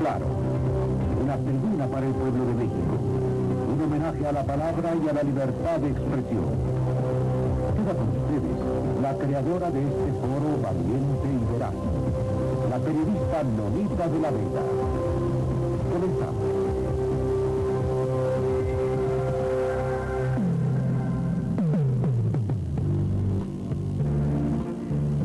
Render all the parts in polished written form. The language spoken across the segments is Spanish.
Claro, una tribuna para el pueblo de México, un homenaje a la palabra y a la libertad de expresión. Queda con ustedes la creadora de este foro valiente y veraz, la periodista Nonita de la Vega. Comenzamos.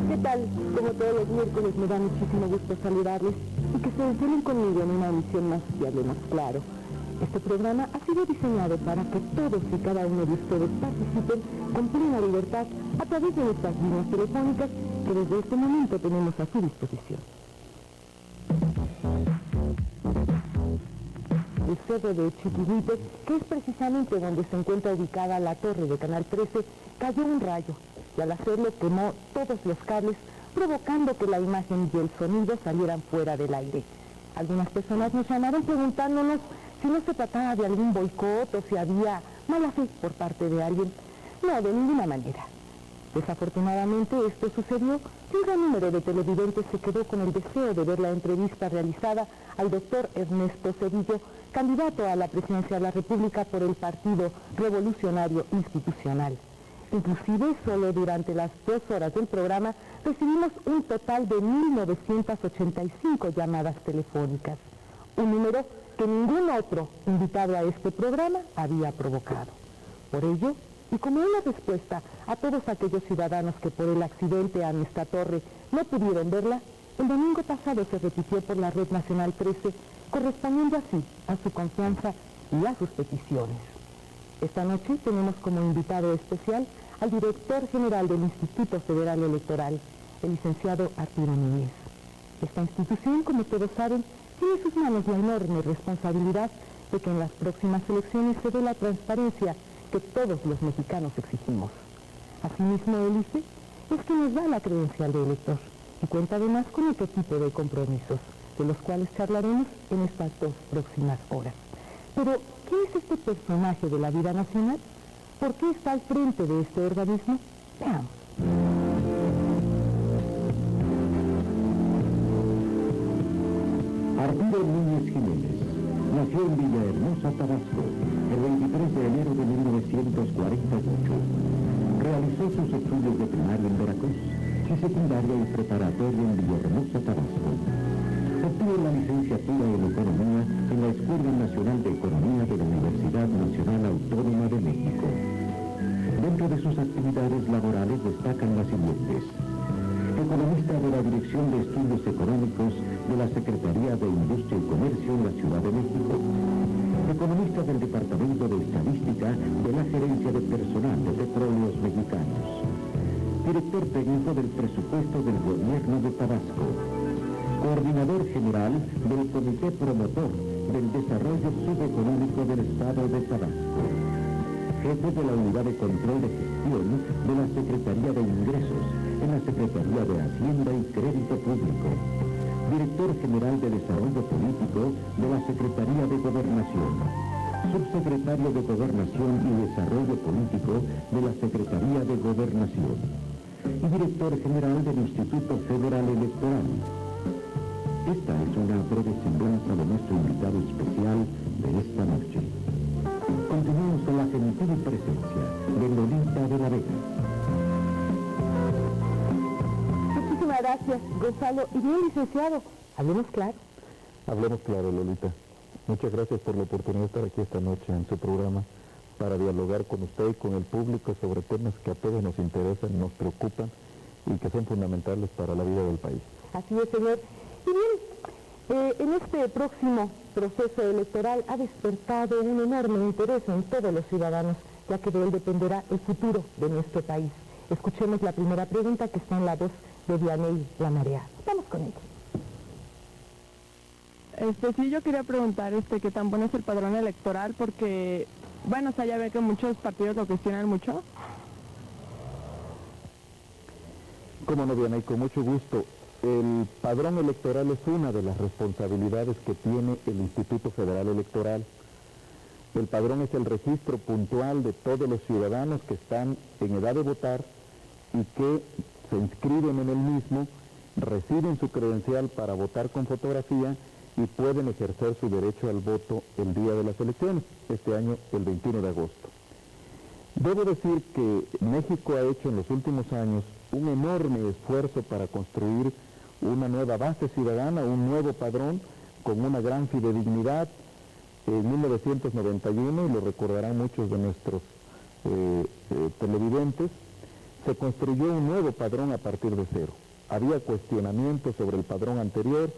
¿Qué tal? Como todos los miércoles me da muchísimo gusto saludarles y que se enteren conmigo en una emisión más de Hablemos Claro. Este programa ha sido diseñado para que todos y cada uno de ustedes participen con plena libertad a través de nuestras líneas telefónicas que desde este momento tenemos a su disposición. El cerro de Chiquihuite, que es precisamente donde se encuentra ubicada la torre de Canal 13, cayó un rayo y al hacerlo quemó todos los cables, provocando que la imagen y el sonido salieran fuera del aire. Algunas personas nos llamaron preguntándonos si no se trataba de algún boicot o si había mala fe por parte de alguien. No, de ninguna manera. Desafortunadamente esto sucedió y un gran número de televidentes se quedó con el deseo de ver la entrevista realizada al doctor Ernesto Zedillo, candidato a la presidencia de la República por el Partido Revolucionario Institucional. Inclusive, solo durante las 2 horas del programa recibimos un total de 1.985 llamadas telefónicas, un número que ningún otro invitado a este programa había provocado. Por ello, y como una respuesta a todos aquellos ciudadanos que por el accidente a nuestra torre no pudieron verla, el domingo pasado se repitió por la Red Nacional 13, correspondiendo así a su confianza y a sus peticiones. Esta noche tenemos como invitado especial al director general del Instituto Federal Electoral, el licenciado Arturo Núñez. Esta institución, como todos saben, tiene en sus manos la enorme responsabilidad de que en las próximas elecciones se dé la transparencia que todos los mexicanos exigimos. Asimismo, el IFE es quien nos da la credencial de elector y cuenta además con otro tipo de compromisos, de los cuales charlaremos en estas 2 próximas horas. Pero, ¿quién es este personaje de la vida nacional? ¿Por qué está al frente de este organismo? Veamos. Arturo Núñez Jiménez nació en Villahermosa, Tabasco, el 23 de enero de 1948. Realizó sus estudios de primaria en Veracruz y secundaria y preparatoria en Villahermosa, Tabasco. Obtuvo la licenciatura en Economía en la Escuela Nacional de Economía de la Universidad Nacional Autónoma de México. Dentro de sus actividades laborales destacan las siguientes: economista de la Dirección de Estudios Económicos de la Secretaría de Industria y Comercio en la Ciudad de México, economista del Departamento de Estadística de la Gerencia de Personal de Petróleos Mexicanos, director técnico del presupuesto del Gobierno de Tabasco, coordinador general del Comité Promotor del Desarrollo Subeconómico del Estado de Tabasco, jefe de la Unidad de Control de Gestión de la Secretaría de Ingresos en la Secretaría de Hacienda y Crédito Público, director general de Desarrollo Político de la Secretaría de Gobernación, subsecretario de Gobernación y Desarrollo Político de la Secretaría de Gobernación y director general del Instituto Federal Electoral. Esta es una breve semblanza de nuestro invitado especial de esta noche. Continuamos con la gentil presencia de Nonita de la Vega. Muchísimas gracias, Gonzalo. Y bien, licenciado, hablemos claro. Hablemos claro, Lolita. Muchas gracias por la oportunidad de estar aquí esta noche en su programa para dialogar con usted y con el público sobre temas que a todos nos interesan, nos preocupan y que son fundamentales para la vida del país. Así es, señor. Y bien, en este próximo proceso electoral ha despertado un enorme interés en todos los ciudadanos, ya que de él dependerá el futuro de nuestro país. Escuchemos la primera pregunta que está en la voz de Dianey La Marea. Vamos con ella. Sí, yo quería preguntar qué tan bueno es el padrón electoral, porque, bueno, o sea, ya ve que muchos partidos lo cuestionan mucho. Cómo no, Diana, y con mucho gusto. El padrón electoral es una de las responsabilidades que tiene el Instituto Federal Electoral. El padrón es el registro puntual de todos los ciudadanos que están en edad de votar y que se inscriben en el mismo, reciben su credencial para votar con fotografía y pueden ejercer su derecho al voto el día de las elecciones, este año el 21 de agosto. Debo decir que México ha hecho en los últimos años un enorme esfuerzo para construir una nueva base ciudadana, un nuevo padrón con una gran fidedignidad. En 1991, y lo recordarán muchos de nuestros televidentes, se construyó un nuevo padrón a partir de cero. Había cuestionamientos sobre el padrón anterior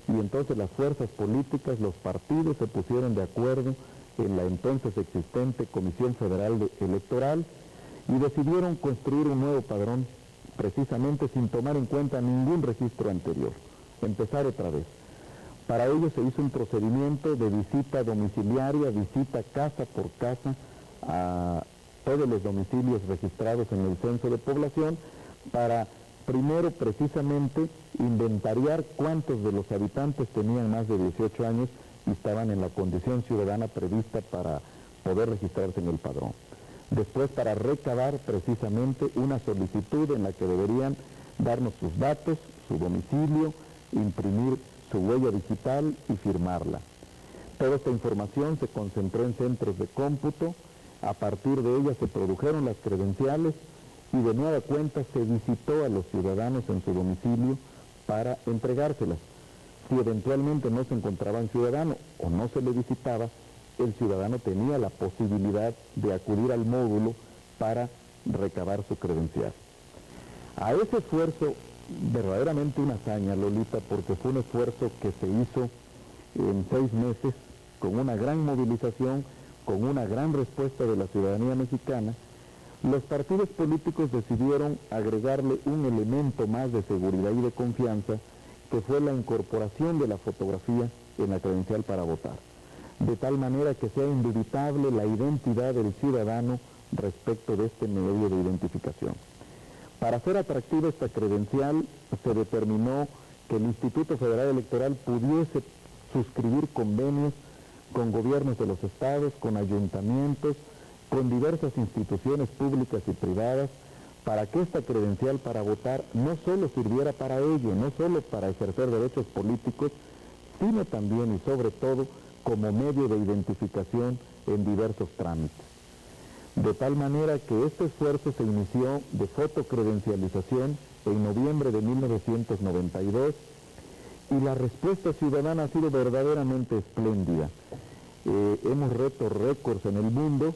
y entonces las fuerzas políticas, los partidos se pusieron de acuerdo en la entonces existente Comisión Federal Electoral y decidieron construir un nuevo padrón precisamente sin tomar en cuenta ningún registro anterior, empezar otra vez. Para ello se hizo un procedimiento de visita domiciliaria, visita casa por casa a todos los domicilios registrados en el censo de población para primero precisamente inventariar cuántos de los habitantes tenían más de 18 años y estaban en la condición ciudadana prevista para poder registrarse en el padrón. Después para recabar precisamente una solicitud en la que deberían darnos sus datos, su domicilio, imprimir su huella digital y firmarla. Toda esta información se concentró en centros de cómputo, a partir de ella se produjeron las credenciales y de nueva cuenta se visitó a los ciudadanos en su domicilio para entregárselas. Si eventualmente no se encontraba un ciudadano o no se le visitaba, el ciudadano tenía la posibilidad de acudir al módulo para recabar su credencial. A ese esfuerzo, verdaderamente una hazaña, Lolita, porque fue un esfuerzo que se hizo en 6 meses, con una gran movilización, con una gran respuesta de la ciudadanía mexicana, los partidos políticos decidieron agregarle un elemento más de seguridad y de confianza, que fue la incorporación de la fotografía en la credencial para votar, de tal manera que sea indubitable la identidad del ciudadano respecto de este medio de identificación. Para hacer atractiva esta credencial, se determinó que el Instituto Federal Electoral pudiese suscribir convenios con gobiernos de los estados, con ayuntamientos, con diversas instituciones públicas y privadas, para que esta credencial para votar no solo sirviera para ello, no solo para ejercer derechos políticos, sino también y sobre todo como medio de identificación en diversos trámites. De tal manera que este esfuerzo se inició de fotocredencialización en noviembre de 1992 y la respuesta ciudadana ha sido verdaderamente espléndida. Hemos roto récords en el mundo.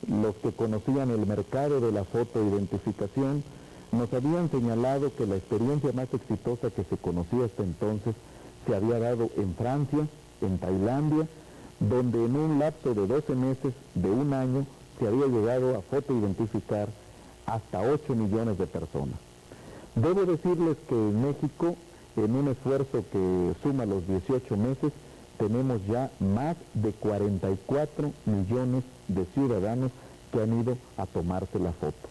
Los que conocían el mercado de la fotoidentificación nos habían señalado que la experiencia más exitosa que se conocía hasta entonces se había dado en Francia, en Tailandia, donde en un lapso de 12 meses, de un año, se había llegado a fotoidentificar hasta 8 millones de personas. Debo decirles que en México, en un esfuerzo que suma los 18 meses, tenemos ya más de 44 millones de ciudadanos que han ido a tomarse la foto.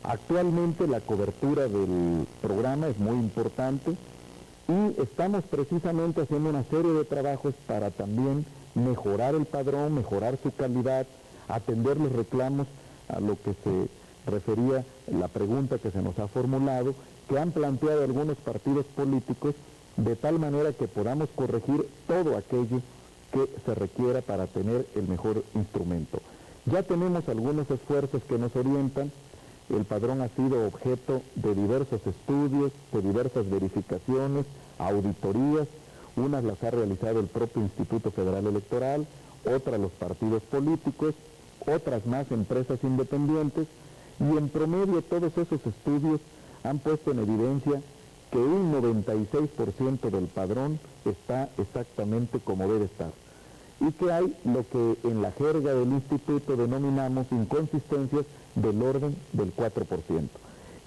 Actualmente la cobertura del programa es muy importante y estamos precisamente haciendo una serie de trabajos para también mejorar el padrón, mejorar su calidad, atender los reclamos a lo que se refería la pregunta que se nos ha formulado, que han planteado algunos partidos políticos, de tal manera que podamos corregir todo aquello que se requiera para tener el mejor instrumento. Ya tenemos algunos esfuerzos que nos orientan. El padrón ha sido objeto de diversos estudios, de diversas verificaciones, auditorías. Unas las ha realizado el propio Instituto Federal Electoral, otras los partidos políticos, otras más empresas independientes, y en promedio todos esos estudios han puesto en evidencia que un 96% del padrón está exactamente como debe estar, y que hay lo que en la jerga del instituto denominamos inconsistencias del orden del 4%,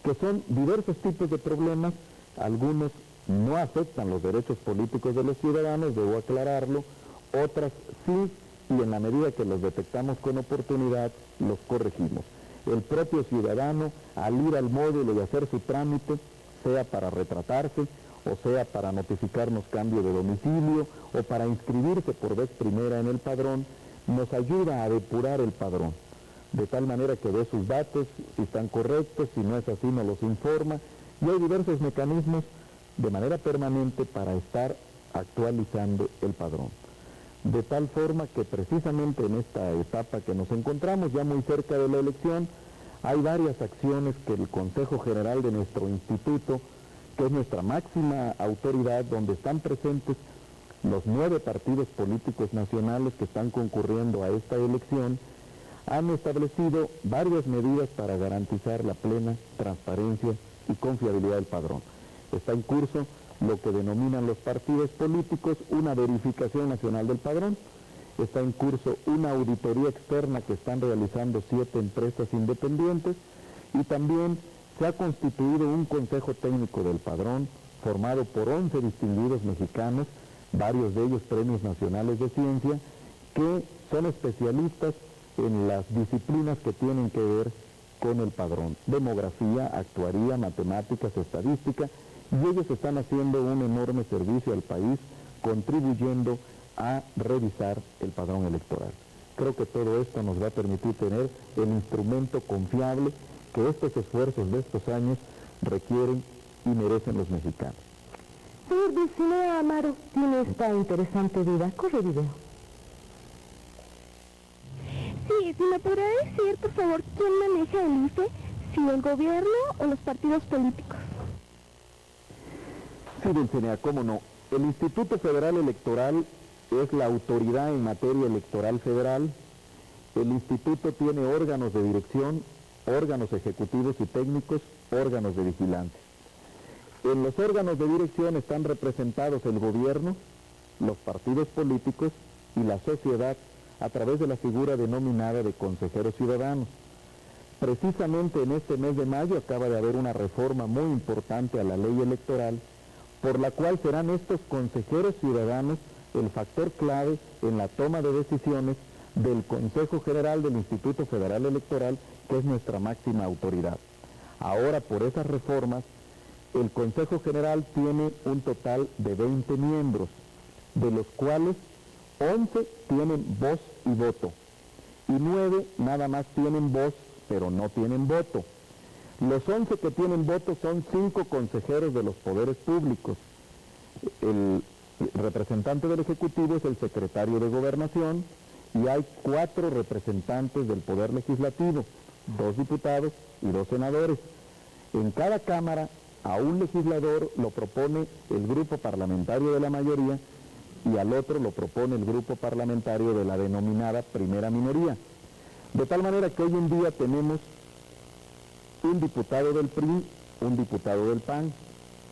que son diversos tipos de problemas. Algunos no afectan los derechos políticos de los ciudadanos, debo aclararlo, otras sí, y en la medida que los detectamos con oportunidad, los corregimos. El propio ciudadano, al ir al módulo y hacer su trámite, sea para retratarse, o sea para notificarnos cambio de domicilio, o para inscribirse por vez primera en el padrón, nos ayuda a depurar el padrón, de tal manera que ve sus datos, si están correctos, si no es así nos los informa, y hay diversos mecanismos de manera permanente para estar actualizando el padrón. De tal forma que precisamente en esta etapa que nos encontramos, ya muy cerca de la elección, hay varias acciones que el Consejo General de nuestro instituto, que es nuestra máxima autoridad, donde están presentes los 9 partidos políticos nacionales que están concurriendo a esta elección, han establecido varias medidas para garantizar la plena transparencia y confiabilidad del padrón. Está en curso lo que denominan los partidos políticos una verificación nacional del padrón. Está en curso una auditoría externa que están realizando 7 empresas independientes y también se ha constituido un consejo técnico del padrón formado por 11 distinguidos mexicanos, varios de ellos premios nacionales de ciencia, que son especialistas en las disciplinas que tienen que ver con el padrón: demografía, actuaría, matemáticas, estadística, y ellos están haciendo un enorme servicio al país, contribuyendo a revisar el padrón electoral. Creo que todo esto nos va a permitir tener el instrumento confiable que estos esfuerzos de estos años requieren y merecen los mexicanos. Señor Dulcinea Amaro tiene esta interesante vida. Corre video. Sí, si me podrá decir, por favor, quién maneja el IFE, si el gobierno o los partidos políticos. Sí, Dulcinea, cómo no. El Instituto Federal Electoral es la autoridad en materia electoral federal. El instituto tiene órganos de dirección, órganos ejecutivos y técnicos, órganos de vigilancia. En los órganos de dirección están representados el gobierno, los partidos políticos y la sociedad a través de la figura denominada de consejeros ciudadanos. Precisamente en este mes de mayo acaba de haber una reforma muy importante a la ley electoral, por la cual serán estos consejeros ciudadanos el factor clave en la toma de decisiones del Consejo General del Instituto Federal Electoral, que es nuestra máxima autoridad. Ahora, por esas reformas, el Consejo General tiene un total de 20 miembros, de los cuales 11 tienen voz y voto, y 9 nada más tienen voz, pero no tienen voto. Los 11 que tienen voto son 5 consejeros de los poderes públicos. El representante del Ejecutivo es el secretario de Gobernación, y hay 4 representantes del Poder Legislativo, 2 diputados y 2 senadores. En cada Cámara, a un legislador lo propone el grupo parlamentario de la mayoría y al otro lo propone el grupo parlamentario de la denominada primera minoría. De tal manera que hoy en día tenemos un diputado del PRI, un diputado del PAN,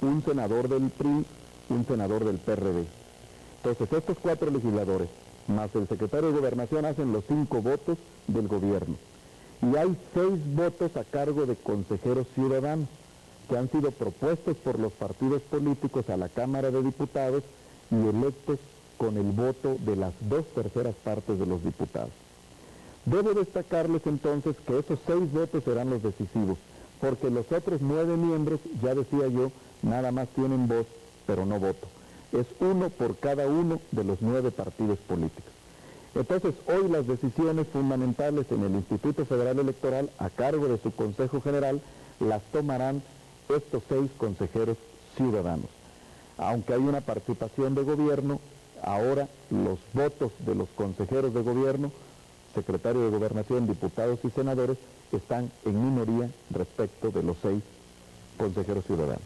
un senador del PRI, un senador del PRD. Entonces estos 4 legisladores más el secretario de Gobernación hacen los 5 votos del gobierno. Y hay 6 votos a cargo de consejeros ciudadanos que han sido propuestos por los partidos políticos a la Cámara de Diputados y electos con el voto de las 2/3 partes de los diputados. Debo destacarles entonces que esos 6 votos serán los decisivos, porque los otros 9 miembros, ya decía yo, nada más tienen voz, pero no voto. Es 1 por cada uno de los 9 partidos políticos. Entonces, hoy las decisiones fundamentales en el Instituto Federal Electoral, a cargo de su Consejo General, las tomarán estos 6 consejeros ciudadanos. Aunque hay una participación de gobierno, ahora los votos de los consejeros de gobierno, secretario de Gobernación, diputados y senadores, están en minoría respecto de los 6 consejeros ciudadanos.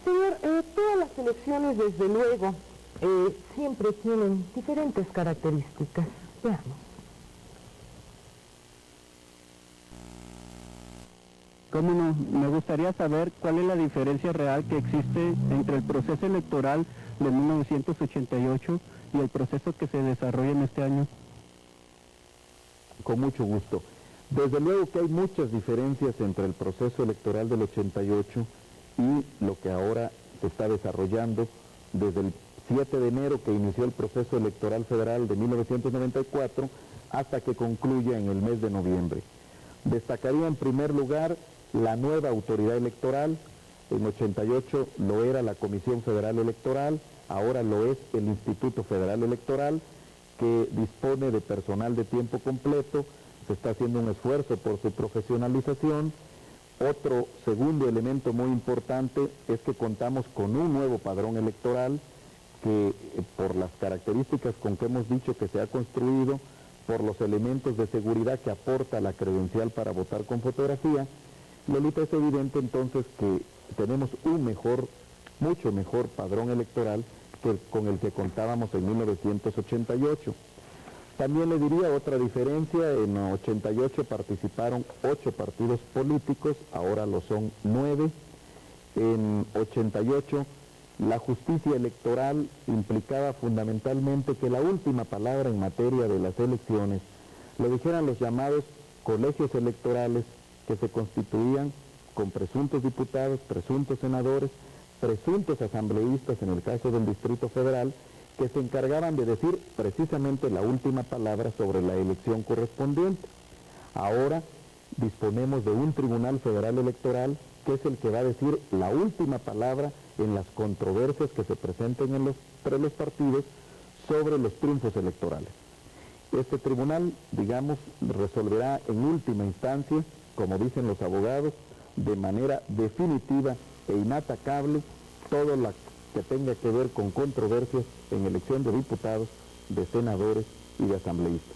Señor, todas las elecciones, desde luego, siempre tienen diferentes características. Veamos. ¿Cómo no? Me gustaría saber cuál es la diferencia real que existe entre el proceso electoral de 1988 y el proceso que se desarrolla en este año. Con mucho gusto. Desde luego que hay muchas diferencias entre el proceso electoral del 88 y lo que ahora se está desarrollando desde el 7 de enero que inició el proceso electoral federal de 1994 hasta que concluya en el mes de noviembre. Destacaría en primer lugar la nueva autoridad electoral. En 88 lo era la Comisión Federal Electoral, ahora lo es el Instituto Federal Electoral, que dispone de personal de tiempo completo. Se está haciendo un esfuerzo por su profesionalización. Otro segundo elemento muy importante es que contamos con un nuevo padrón electoral. que por las características con que hemos dicho que se ha construido, por los elementos de seguridad que aporta la credencial para votar con fotografía, Lolita, es evidente entonces que tenemos un mucho mejor padrón electoral que con el que contábamos en 1988. También le diría otra diferencia: en 88 participaron 8 partidos políticos, ahora lo son 9. En 88 la justicia electoral implicaba fundamentalmente que la última palabra en materia de las elecciones lo dijeran los llamados colegios electorales, que se constituían con presuntos diputados, presuntos senadores, presuntos asambleístas en el caso del Distrito Federal, que se encargaban de decir precisamente la última palabra sobre la elección correspondiente. Ahora disponemos de un Tribunal Federal Electoral que es el que va a decir la última palabra en las controversias que se presenten entre los partidos sobre los triunfos electorales. Este tribunal, digamos, resolverá en última instancia, como dicen los abogados, de manera definitiva e inatacable todo lo que tenga que ver con controversias en elección de diputados, de senadores y de asambleístas.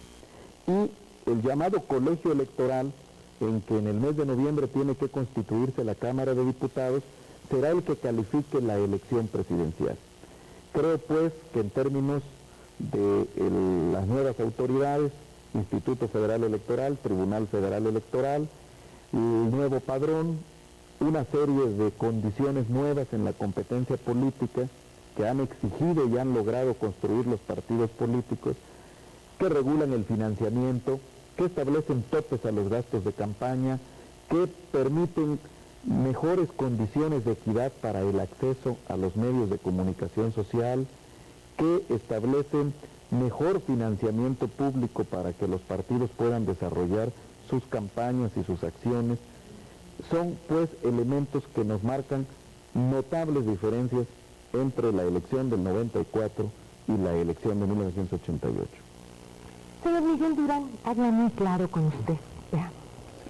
Y el llamado colegio electoral, en que en el mes de noviembre tiene que constituirse la Cámara de Diputados, será el que califique la elección presidencial. Creo pues que en términos de las nuevas autoridades, Instituto Federal Electoral, Tribunal Federal Electoral, el nuevo padrón, una serie de condiciones nuevas en la competencia política que han exigido y han logrado construir los partidos políticos, que regulan el financiamiento, que establecen topes a los gastos de campaña, que permiten mejores condiciones de equidad para el acceso a los medios de comunicación social, que establecen mejor financiamiento público para que los partidos puedan desarrollar sus campañas y sus acciones. Son pues elementos que nos marcan notables diferencias entre la elección del 94 y la elección de 1988. Señor Miguel Durán, habla muy claro con usted. Veamos.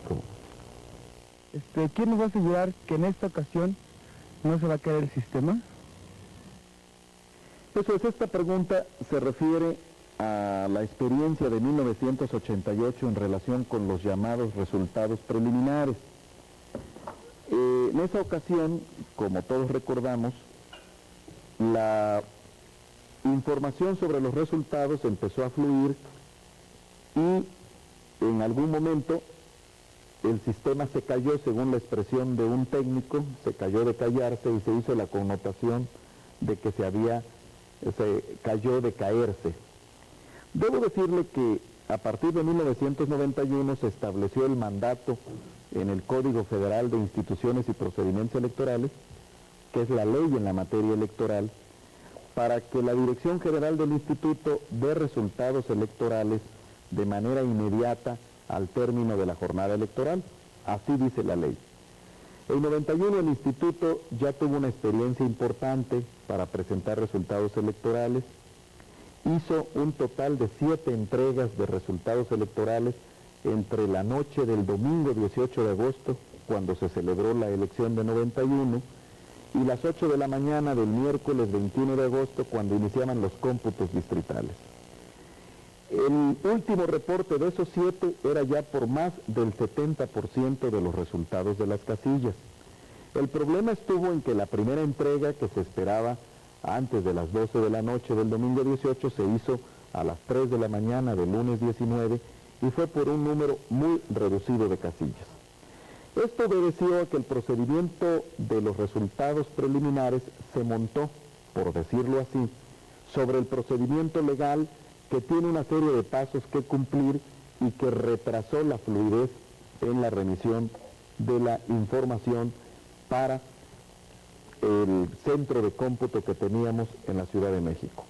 ¿Cómo? ¿Quién nos va a asegurar que en esta ocasión no se va a caer el sistema? Eso es, esta pregunta se refiere a la experiencia de 1988 en relación con los llamados resultados preliminares. En esa ocasión, como todos recordamos, la información sobre los resultados empezó a fluir y en algún momento el sistema se cayó, según la expresión de un técnico, se cayó de callarse y se hizo la connotación de que se cayó de caerse. Debo decirle que a partir de 1991 se estableció el mandato en el Código Federal de Instituciones y Procedimientos Electorales, que es la ley en la materia electoral, para que la Dirección General del Instituto dé resultados electorales de manera inmediata al término de la jornada electoral. Así dice la ley. En 91 el Instituto ya tuvo una experiencia importante para presentar resultados electorales. Hizo un total de 7 entregas de resultados electorales entre la noche del domingo 18 de agosto, cuando se celebró la elección de 91, y las 8 de la mañana del miércoles 21 de agosto, cuando iniciaban los cómputos distritales. El último reporte de esos 7 era ya por más del 70% de los resultados de las casillas. El problema estuvo en que la primera entrega, que se esperaba antes de las 12 de la noche del domingo 18, se hizo a las 3 de la mañana del lunes 19 y fue por un número muy reducido de casillas. Esto obedeció a que el procedimiento de los resultados preliminares se montó, por decirlo así, sobre el procedimiento legal que tiene una serie de pasos que cumplir y que retrasó la fluidez en la remisión de la información para el centro de cómputo que teníamos en la Ciudad de México.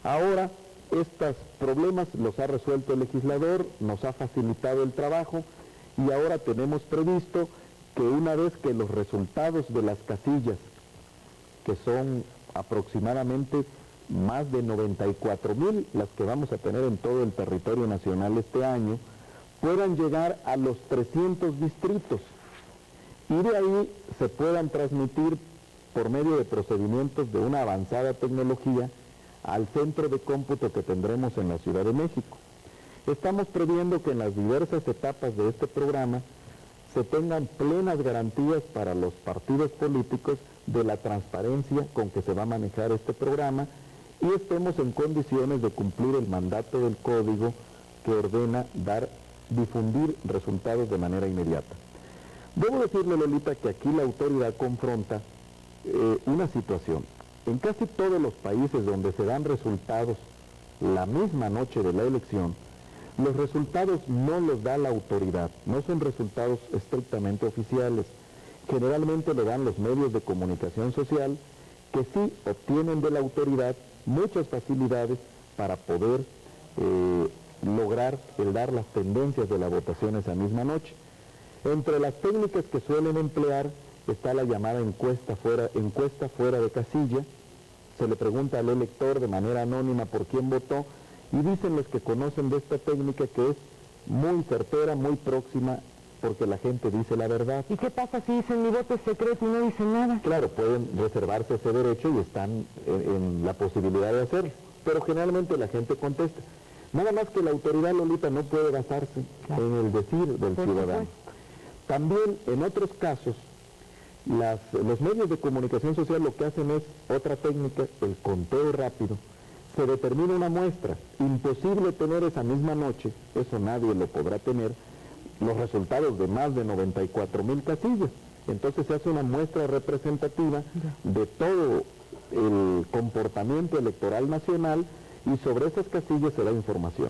Ahora, estos problemas los ha resuelto el legislador, nos ha facilitado el trabajo y ahora tenemos previsto que una vez que los resultados de las casillas, que son aproximadamente más de 94,000 las que vamos a tener en todo el territorio nacional este año, puedan llegar a los 300 distritos y de ahí se puedan transmitir por medio de procedimientos de una avanzada tecnología al centro de cómputo que tendremos en la Ciudad de México. Estamos previendo que en las diversas etapas de este programa se tengan plenas garantías para los partidos políticos de la transparencia con que se va a manejar este programa y estemos en condiciones de cumplir el mandato del código que ordena difundir resultados de manera inmediata. Debo decirle, Lolita, que aquí la autoridad confronta una situación. En casi todos los países donde se dan resultados la misma noche de la elección, los resultados no los da la autoridad, no son resultados estrictamente oficiales. Generalmente le dan los medios de comunicación social que sí obtienen de la autoridad muchas facilidades para poder lograr dar las tendencias de la votación esa misma noche. Entre las técnicas que suelen emplear está la llamada encuesta fuera de casilla. Se le pregunta al elector de manera anónima por quién votó y dicen los que conocen de esta técnica que es muy certera, muy próxima, porque la gente dice la verdad. ¿Y qué pasa si dicen mi voto es secreto y no dicen nada? Claro, pueden reservarse ese derecho y están en la posibilidad de hacerlo, pero generalmente la gente contesta. Nada más que la autoridad, Lolita, no puede basarse en el decir del ciudadano. También en otros casos, los medios de comunicación social lo que hacen es otra técnica, el conteo rápido. Se determina una muestra, imposible tener esa misma noche, eso nadie lo podrá tener, los resultados de más de 94,000 casillas. Entonces se hace una muestra representativa de todo el comportamiento electoral nacional y sobre esas casillas se da información.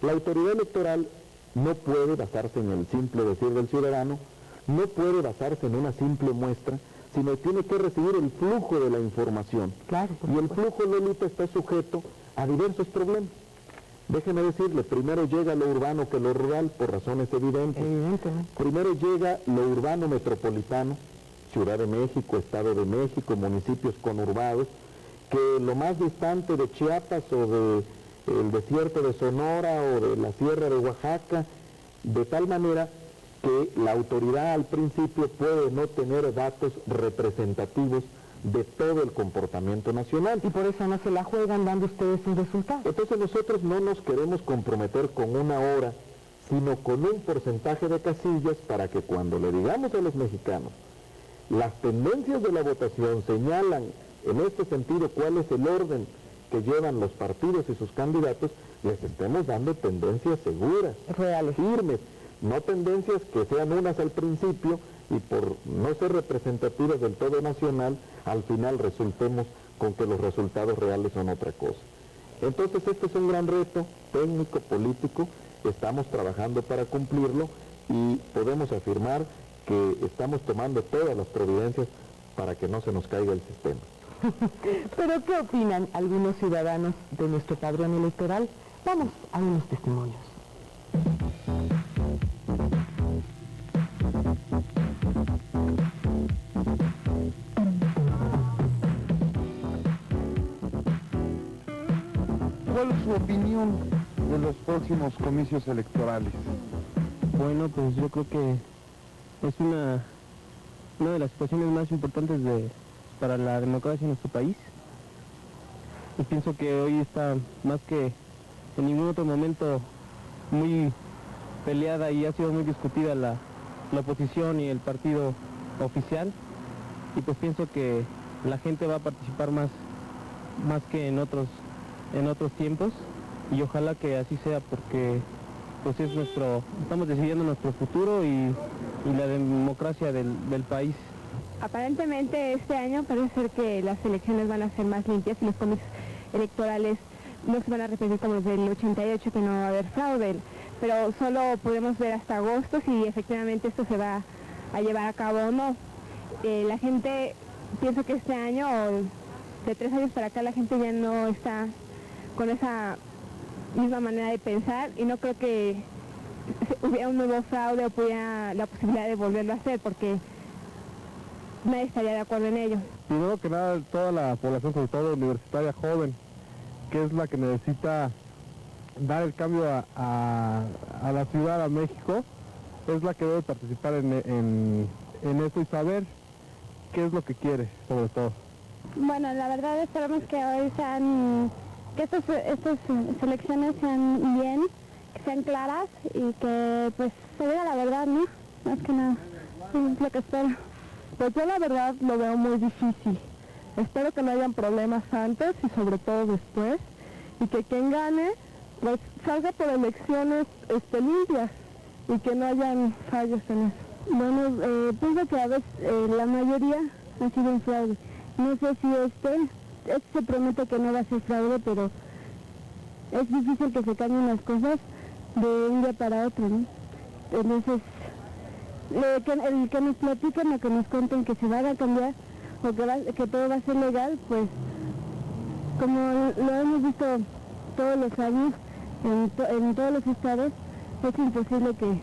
La autoridad electoral no puede basarse en el simple decir del ciudadano, no puede basarse en una simple muestra, sino tiene que recibir el flujo de la información. Claro, y el flujo, Lolita, está sujeto a diversos problemas. Déjeme decirle, primero llega lo urbano que lo rural, por razones evidentes. Primero llega lo urbano metropolitano, Ciudad de México, Estado de México, municipios conurbados, que lo más distante de Chiapas o del desierto de Sonora o de la Sierra de Oaxaca, de tal manera que la autoridad al principio puede no tener datos representativos de todo el comportamiento nacional. Y por eso no se la juegan dando ustedes un resultado. Entonces nosotros no nos queremos comprometer con una hora, sino con un porcentaje de casillas para que cuando le digamos a los mexicanos, las tendencias de la votación señalan en este sentido cuál es el orden que llevan los partidos y sus candidatos, les estemos dando tendencias seguras, reales, firmes, no tendencias que sean unas al principio y por no ser representativas del todo nacional, al final resultemos con que los resultados reales son otra cosa. Entonces este es un gran reto técnico, político, estamos trabajando para cumplirlo y podemos afirmar que estamos tomando todas las providencias para que no se nos caiga el sistema. ¿Pero qué opinan algunos ciudadanos de nuestro padrón electoral? Vamos a unos testimonios. ¿Cuál es su opinión de los próximos comicios electorales? Bueno, pues yo creo que es una de las situaciones más importantes para la democracia en nuestro país. Y pienso que hoy está más que en ningún otro momento muy peleada y ha sido muy discutida la oposición y el partido oficial. Y pues pienso que la gente va a participar más que en otros tiempos y ojalá que así sea porque pues estamos decidiendo nuestro futuro y la democracia del país. Aparentemente este año parece ser que las elecciones van a ser más limpias y los comicios electorales no se van a repetir como los del 88, que no va a haber fraude, pero solo podemos ver hasta agosto si efectivamente esto se va a llevar a cabo o no. La gente, pienso que este año o de 3 años para acá la gente ya no está con esa misma manera de pensar y no creo que hubiera un nuevo fraude o pudiera la posibilidad de volverlo a hacer porque nadie estaría de acuerdo en ello. Primero que nada, toda la población, sobre todo universitaria joven, que es la que necesita dar el cambio a la ciudad, a México, es la que debe participar en esto y saber qué es lo que quiere, sobre todo? Bueno, la verdad esperamos que hoy que estas elecciones sean bien, que sean claras y que pues se diga la verdad, ¿no? Más que nada, es lo que espero. Pues yo la verdad lo veo muy difícil. Espero que no hayan problemas antes y sobre todo después, y que quien gane pues salga por elecciones limpias y que no hayan fallos en eso. Bueno, pienso que a veces la mayoría ha sido un fraude. No sé si este se promete que no va a ser fraude, pero es difícil que se cambien las cosas de un día para otro, ¿no? Entonces, el que nos platiquen o que nos cuenten que se van a cambiar o que todo va a ser legal, pues como lo hemos visto todos los años en todos los estados, es imposible que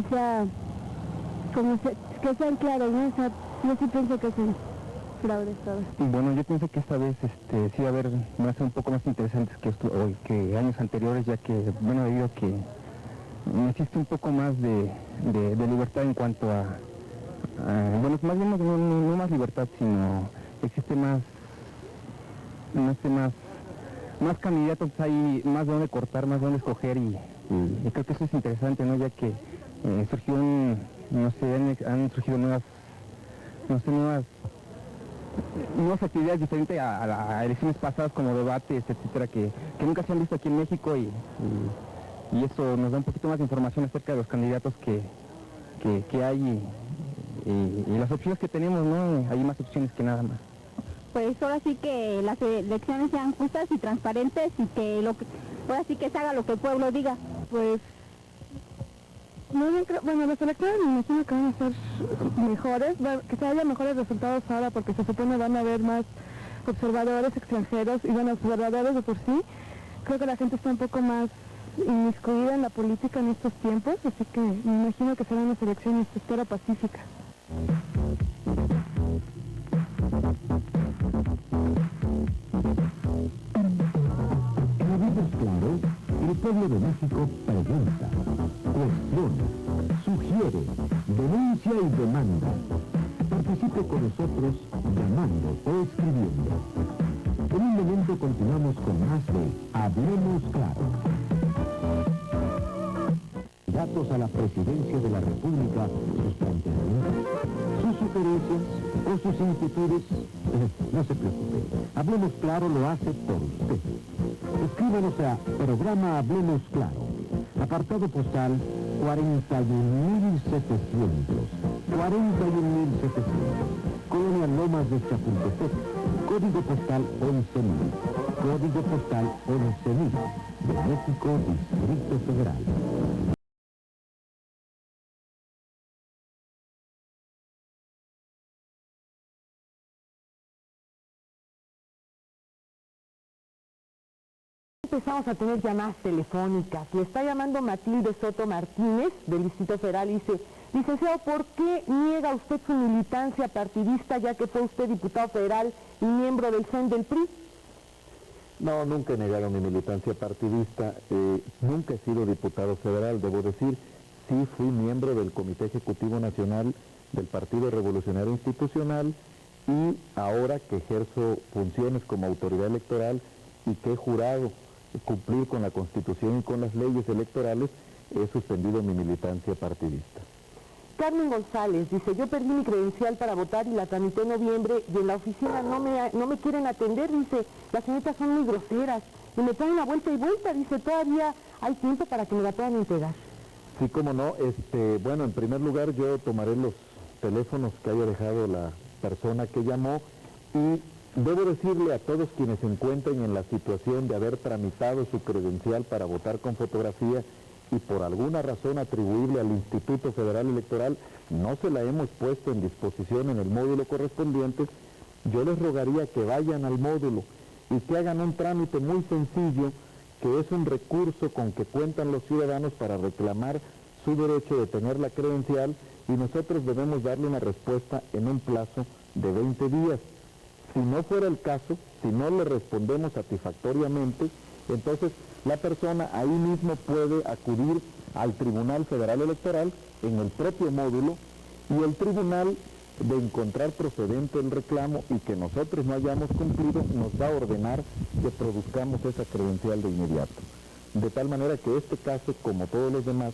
sea que sean claros, ¿no? O sea, yo sí pienso que es un fraude todo. Bueno, yo pienso que esta vez sí va a ser un poco más interesantes que años anteriores, ya que, bueno, debido a que existe un poco más de libertad en cuanto a bueno, más bien no más libertad, sino existe más, no sé, más candidatos, hay más de dónde cortar, más de dónde escoger y creo que eso es interesante, ¿no? Ya que surgió han surgido nuevas actividades diferentes a las elecciones pasadas, como debates, etcétera, que nunca se han visto aquí en México y eso nos da un poquito más de información acerca de los candidatos que hay y las opciones que tenemos, ¿no? Hay más opciones que nada más. Pues ahora sí que las elecciones sean justas y transparentes y que ahora sí que se haga lo que el pueblo diga. Pues no, bueno, las elecciones me imagino que van a ser mejores, que haya mejores resultados ahora porque se supone van a haber más observadores extranjeros y bueno, observadores de por sí. Creo que la gente está un poco más inmiscuida en la política en estos tiempos, así que me imagino que serán unas elecciones de espera pacífica. En Hablemos Claro, el pueblo de México pregunta, cuestiona, sugiere, denuncia y demanda. Participe con nosotros llamando o escribiendo. En un momento continuamos con más de Hablemos Claro. Candidatos a la presidencia de la República, sus planteamientos, sus sugerencias o sus inquietudes, no se preocupe. Hablemos Claro lo hace por usted. Escríbanos a programa Hablemos Claro, apartado postal 41.700, Colonia Lomas de Chapultepec, código postal 11.000, código postal 11.000, de México, Distrito Federal. Empezamos a tener llamadas telefónicas. Le está llamando Matilde Soto Martínez, del Distrito Federal, y dice: licenciado, ¿por qué niega usted su militancia partidista, ya que fue usted diputado federal y miembro del CEN del PRI? No, nunca he negado mi militancia partidista, nunca he sido diputado federal, debo decir. Sí fui miembro del Comité Ejecutivo Nacional del Partido Revolucionario Institucional y ahora que ejerzo funciones como autoridad electoral y que he jurado cumplir con la Constitución y con las leyes electorales, he suspendido mi militancia partidista. Carmen González dice: yo perdí mi credencial para votar y la tramité en noviembre y en la oficina no me quieren atender, dice, las señoritas son muy groseras y me traen la vuelta y vuelta, dice, todavía hay tiempo para que me la puedan entregar. Sí, cómo no, bueno, en primer lugar yo tomaré los teléfonos que haya dejado la persona que llamó y debo decirle a todos quienes se encuentren en la situación de haber tramitado su credencial para votar con fotografía y por alguna razón atribuible al Instituto Federal Electoral, no se la hemos puesto en disposición en el módulo correspondiente, yo les rogaría que vayan al módulo y que hagan un trámite muy sencillo, que es un recurso con que cuentan los ciudadanos para reclamar su derecho de tener la credencial y nosotros debemos darle una respuesta en un plazo de 20 días. Si no fuera el caso, si no le respondemos satisfactoriamente, entonces la persona ahí mismo puede acudir al Tribunal Federal Electoral en el propio módulo y el tribunal de encontrar procedente el reclamo y que nosotros no hayamos cumplido, nos va a ordenar que produzcamos esa credencial de inmediato. De tal manera que este caso, como todos los demás,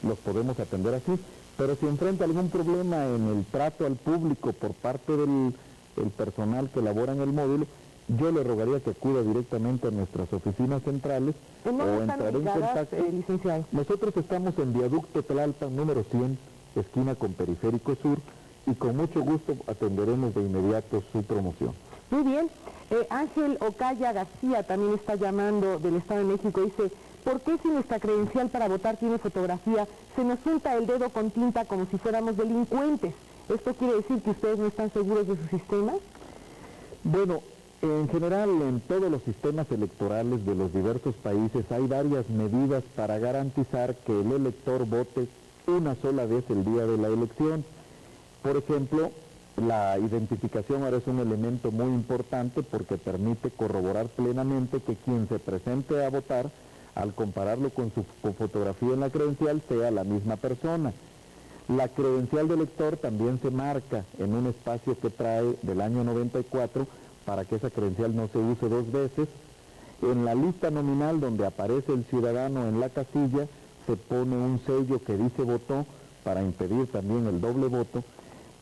los podemos atender así. Pero si enfrenta algún problema en el trato al público por parte del personal que labora en el módulo, yo le rogaría que acuda directamente a nuestras oficinas centrales o entrar en contacto. Licenciado? Nosotros estamos en Viaducto Tlalpan, número 100, esquina con Periférico Sur, y con mucho gusto atenderemos de inmediato su promoción. Muy bien. Ángel Ocaya García también está llamando del Estado de México. Dice, ¿por qué si nuestra credencial para votar tiene fotografía, se nos unta el dedo con tinta como si fuéramos delincuentes? ¿Esto quiere decir que ustedes no están seguros de su sistema? Bueno, en general, en todos los sistemas electorales de los diversos países hay varias medidas para garantizar que el elector vote una sola vez el día de la elección. Por ejemplo, la identificación ahora es un elemento muy importante porque permite corroborar plenamente que quien se presente a votar, al compararlo con su fotografía en la credencial, sea la misma persona. La credencial de elector también se marca en un espacio que trae del año 94 para que esa credencial no se use dos veces. En la lista nominal donde aparece el ciudadano en la casilla se pone un sello que dice votó para impedir también el doble voto.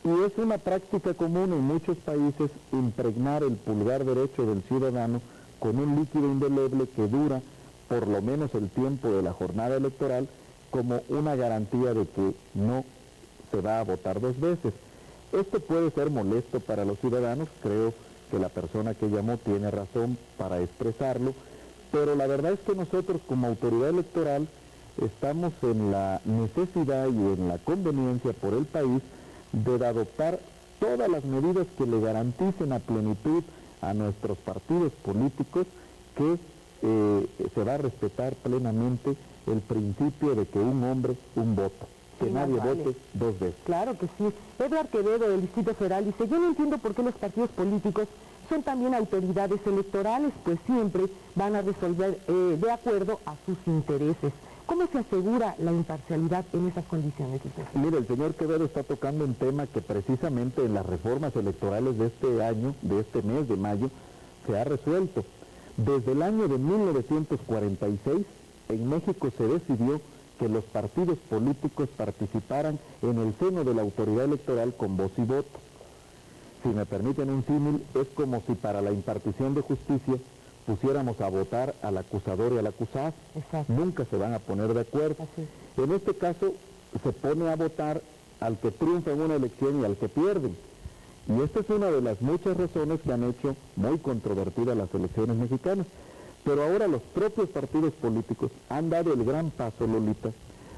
Y es una práctica común en muchos países impregnar el pulgar derecho del ciudadano con un líquido indeleble que dura por lo menos el tiempo de la jornada electoral como una garantía de que no se va a votar dos veces. Esto puede ser molesto para los ciudadanos, creo que la persona que llamó tiene razón para expresarlo, pero la verdad es que nosotros como autoridad electoral estamos en la necesidad y en la conveniencia por el país de adoptar todas las medidas que le garanticen a plenitud a nuestros partidos políticos que se va a respetar plenamente el principio de que un hombre, un voto, que nadie vote dos veces. Claro que sí. Edward Quevedo del Distrito Federal dice, yo no entiendo por qué los partidos políticos son también autoridades electorales, pues siempre van a resolver de acuerdo a sus intereses. ¿Cómo se asegura la imparcialidad en esas condiciones? Mire, el señor Quevedo está tocando un tema que precisamente en las reformas electorales de este año, de este mes de mayo, se ha resuelto. Desde el año de 1946, en México se decidió que los partidos políticos participaran en el seno de la autoridad electoral con voz y voto. Si me permiten un símil, es como si para la impartición de justicia pusiéramos a votar al acusador y al acusado. Exacto. Nunca se van a poner de acuerdo. Así. En este caso, se pone a votar al que triunfa en una elección y al que pierden. Y esta es una de las muchas razones que han hecho muy controvertidas las elecciones mexicanas. Pero ahora los propios partidos políticos han dado el gran paso, Lolita,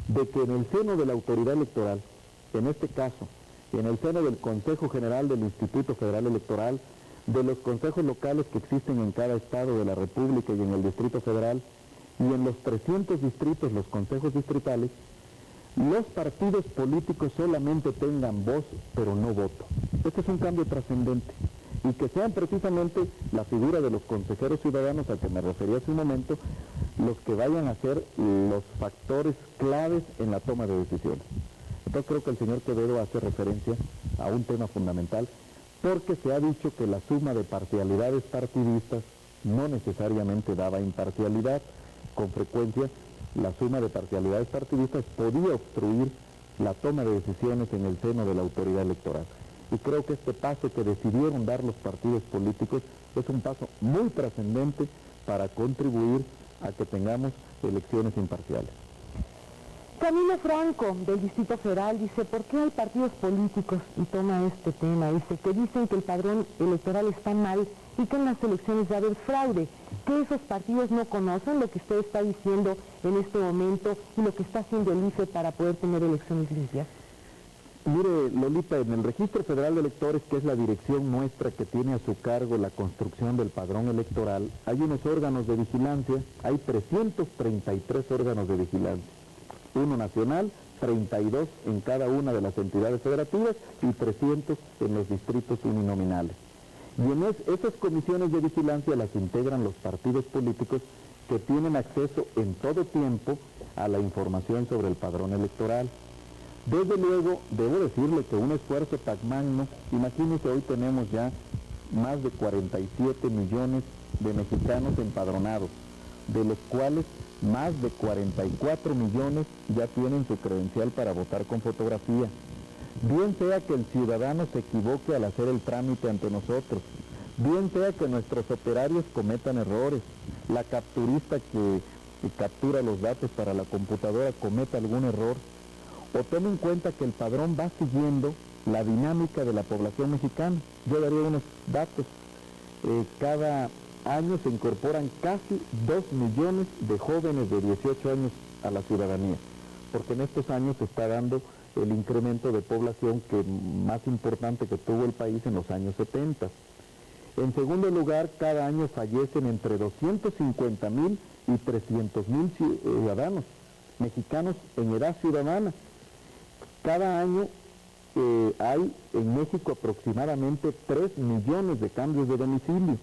de que en el seno de la autoridad electoral, en este caso, en el seno del Consejo General del Instituto Federal Electoral, de los consejos locales que existen en cada estado de la República y en el Distrito Federal, y en los 300 distritos, los consejos distritales, los partidos políticos solamente tengan voz, pero no voto. Este es un cambio trascendente. Y que sean precisamente la figura de los consejeros ciudadanos a que me refería hace un momento, los que vayan a ser los factores claves en la toma de decisiones. Entonces creo que el señor Quevedo hace referencia a un tema fundamental, porque se ha dicho que la suma de parcialidades partidistas no necesariamente daba imparcialidad. Con frecuencia, la suma de parcialidades partidistas podía obstruir la toma de decisiones en el seno de la autoridad electoral. Y creo que este paso que decidieron dar los partidos políticos es un paso muy trascendente para contribuir a que tengamos elecciones imparciales. Camilo Franco, del Distrito Federal, dice, ¿por qué hay partidos políticos, y toma este tema, dice, que dicen que el padrón electoral está mal y que en las elecciones va a haber fraude? ¿Que esos partidos no conocen lo que usted está diciendo en este momento y lo que está haciendo el IFE para poder tener elecciones limpias? Mire, Lolita, en el Registro Federal de Electores, que es la dirección nuestra que tiene a su cargo la construcción del padrón electoral, hay unos órganos de vigilancia, hay 333 órganos de vigilancia. Uno nacional, 32 en cada una de las entidades federativas y 300 en los distritos uninominales. Y en esas comisiones de vigilancia las integran los partidos políticos que tienen acceso en todo tiempo a la información sobre el padrón electoral. Desde luego, debo decirle que un esfuerzo tan magno, imagínense, hoy tenemos ya más de 47 millones de mexicanos empadronados, de los cuales más de 44 millones ya tienen su credencial para votar con fotografía. Bien sea que el ciudadano se equivoque al hacer el trámite ante nosotros, bien sea que nuestros operarios cometan errores, la capturista que captura los datos para la computadora cometa algún error, o tome en cuenta que el padrón va siguiendo la dinámica de la población mexicana. Yo daría unos datos. Cada año se incorporan casi 2 millones de jóvenes de 18 años a la ciudadanía, porque en estos años se está dando el incremento de población más importante que tuvo el país en los años 70. En segundo lugar, cada año fallecen entre 250,000 y 300,000 ciudadanos mexicanos en edad ciudadana. Cada año hay en México aproximadamente 3 millones de cambios de domicilio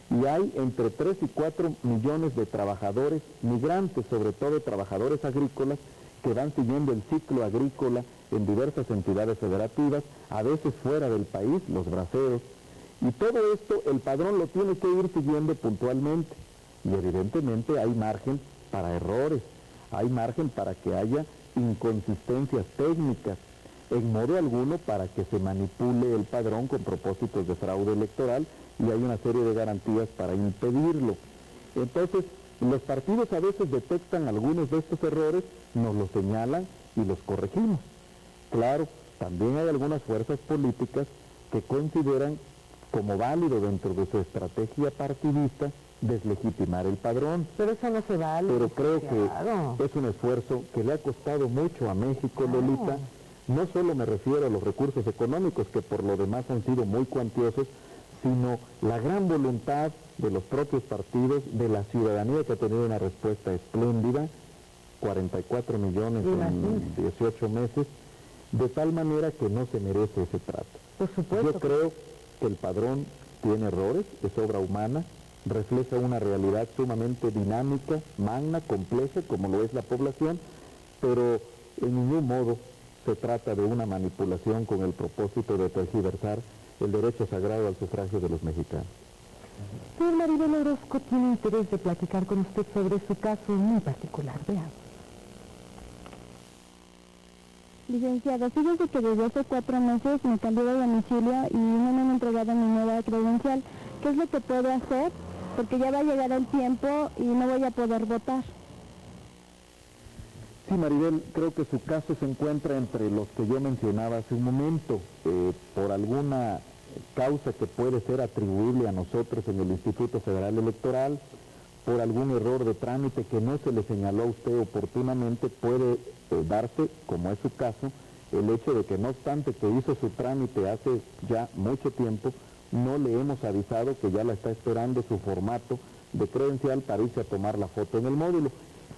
y hay entre 3 y 4 millones de trabajadores migrantes, sobre todo trabajadores agrícolas, que van siguiendo el ciclo agrícola en diversas entidades federativas, a veces fuera del país, los braceros. Y todo esto el padrón lo tiene que ir siguiendo puntualmente. Y evidentemente hay margen para errores, hay margen para que haya inconsistencias técnicas, en modo alguno para que se manipule el padrón con propósitos de fraude electoral, y hay una serie de garantías para impedirlo. Entonces, los partidos a veces detectan algunos de estos errores, nos los señalan y los corregimos. Claro, también hay algunas fuerzas políticas que consideran como válido dentro de su estrategia partidista deslegitimar el padrón. Pero eso no se vale. Pero creo claro. que es un esfuerzo que le ha costado mucho a México, Lolita. No solo me refiero a los recursos económicos, que por lo demás han sido muy cuantiosos, sino la gran voluntad de los propios partidos, de la ciudadanía, que ha tenido una respuesta espléndida, 44 millones en 18 meses, de tal manera que no se merece ese trato. Por supuesto. Yo creo que el padrón tiene errores, es obra humana, refleja una realidad sumamente dinámica, magna, compleja, como lo es la población, pero en ningún modo se trata de una manipulación con el propósito de tergiversar el derecho sagrado al sufragio de los mexicanos. Señor Maribel Orozco tiene interés de platicar con usted sobre su caso muy particular. Veamos. Licenciada, fíjese que desde hace 4 meses me cambié de domicilio y no me han entregado mi nueva credencial. ¿Qué es lo que puedo hacer? Porque ya va a llegar el tiempo y no voy a poder votar. Sí, Maribel, creo que su caso se encuentra entre los que yo mencionaba hace un momento. Por alguna causa que puede ser atribuible a nosotros en el Instituto Federal Electoral, por algún error de trámite que no se le señaló a usted oportunamente, puede darse, como es su caso, el hecho de que no obstante que hizo su trámite hace ya mucho tiempo, no le hemos avisado que ya la está esperando su formato de credencial para irse a tomar la foto en el módulo.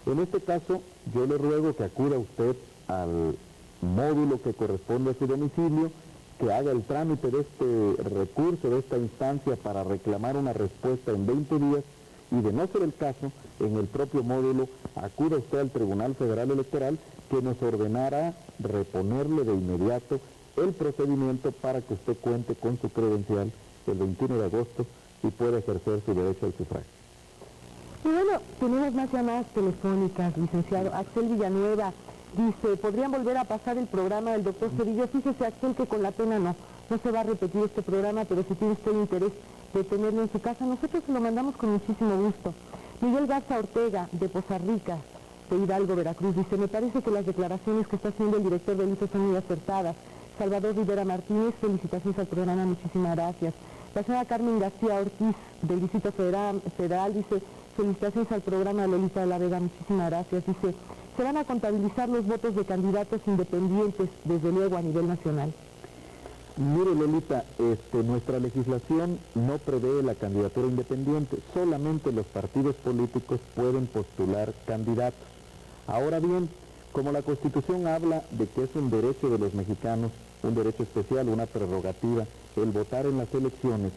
En este caso, yo le ruego que acuda usted al módulo que corresponde a su domicilio, que haga el trámite de este recurso, de esta instancia, para reclamar una respuesta en 20 días, y de no ser el caso, en el propio módulo, acuda usted al Tribunal Federal Electoral, que nos ordenará reponerle de inmediato el procedimiento para que usted cuente con su credencial el 21 de agosto y pueda ejercer su derecho al sufragio. Y bueno, tenemos más llamadas telefónicas, licenciado. Axel Villanueva dice, ¿podrían volver a pasar el programa del doctor Cedillo? Fíjese, Axel, que con la pena no se va a repetir este programa, pero si tiene usted interés de tenerlo en su casa, nosotros se lo mandamos con muchísimo gusto. Miguel Garza Ortega, de Poza Rica, de Hidalgo, Veracruz, dice, me parece que las declaraciones que está haciendo el director de INE son muy acertadas. Salvador Rivera Martínez, felicitaciones al programa, muchísimas gracias. La señora Carmen García Ortiz, del Distrito Federal, dice, felicitaciones al programa, Lolita de la Vega, muchísimas gracias. Dice, se van a contabilizar los votos de candidatos independientes, desde luego a nivel nacional. Mire, Lolita, nuestra legislación no prevé la candidatura independiente, solamente los partidos políticos pueden postular candidatos. Ahora bien, como la Constitución habla de que es un derecho de los mexicanos, un derecho especial, una prerrogativa, el votar en las elecciones,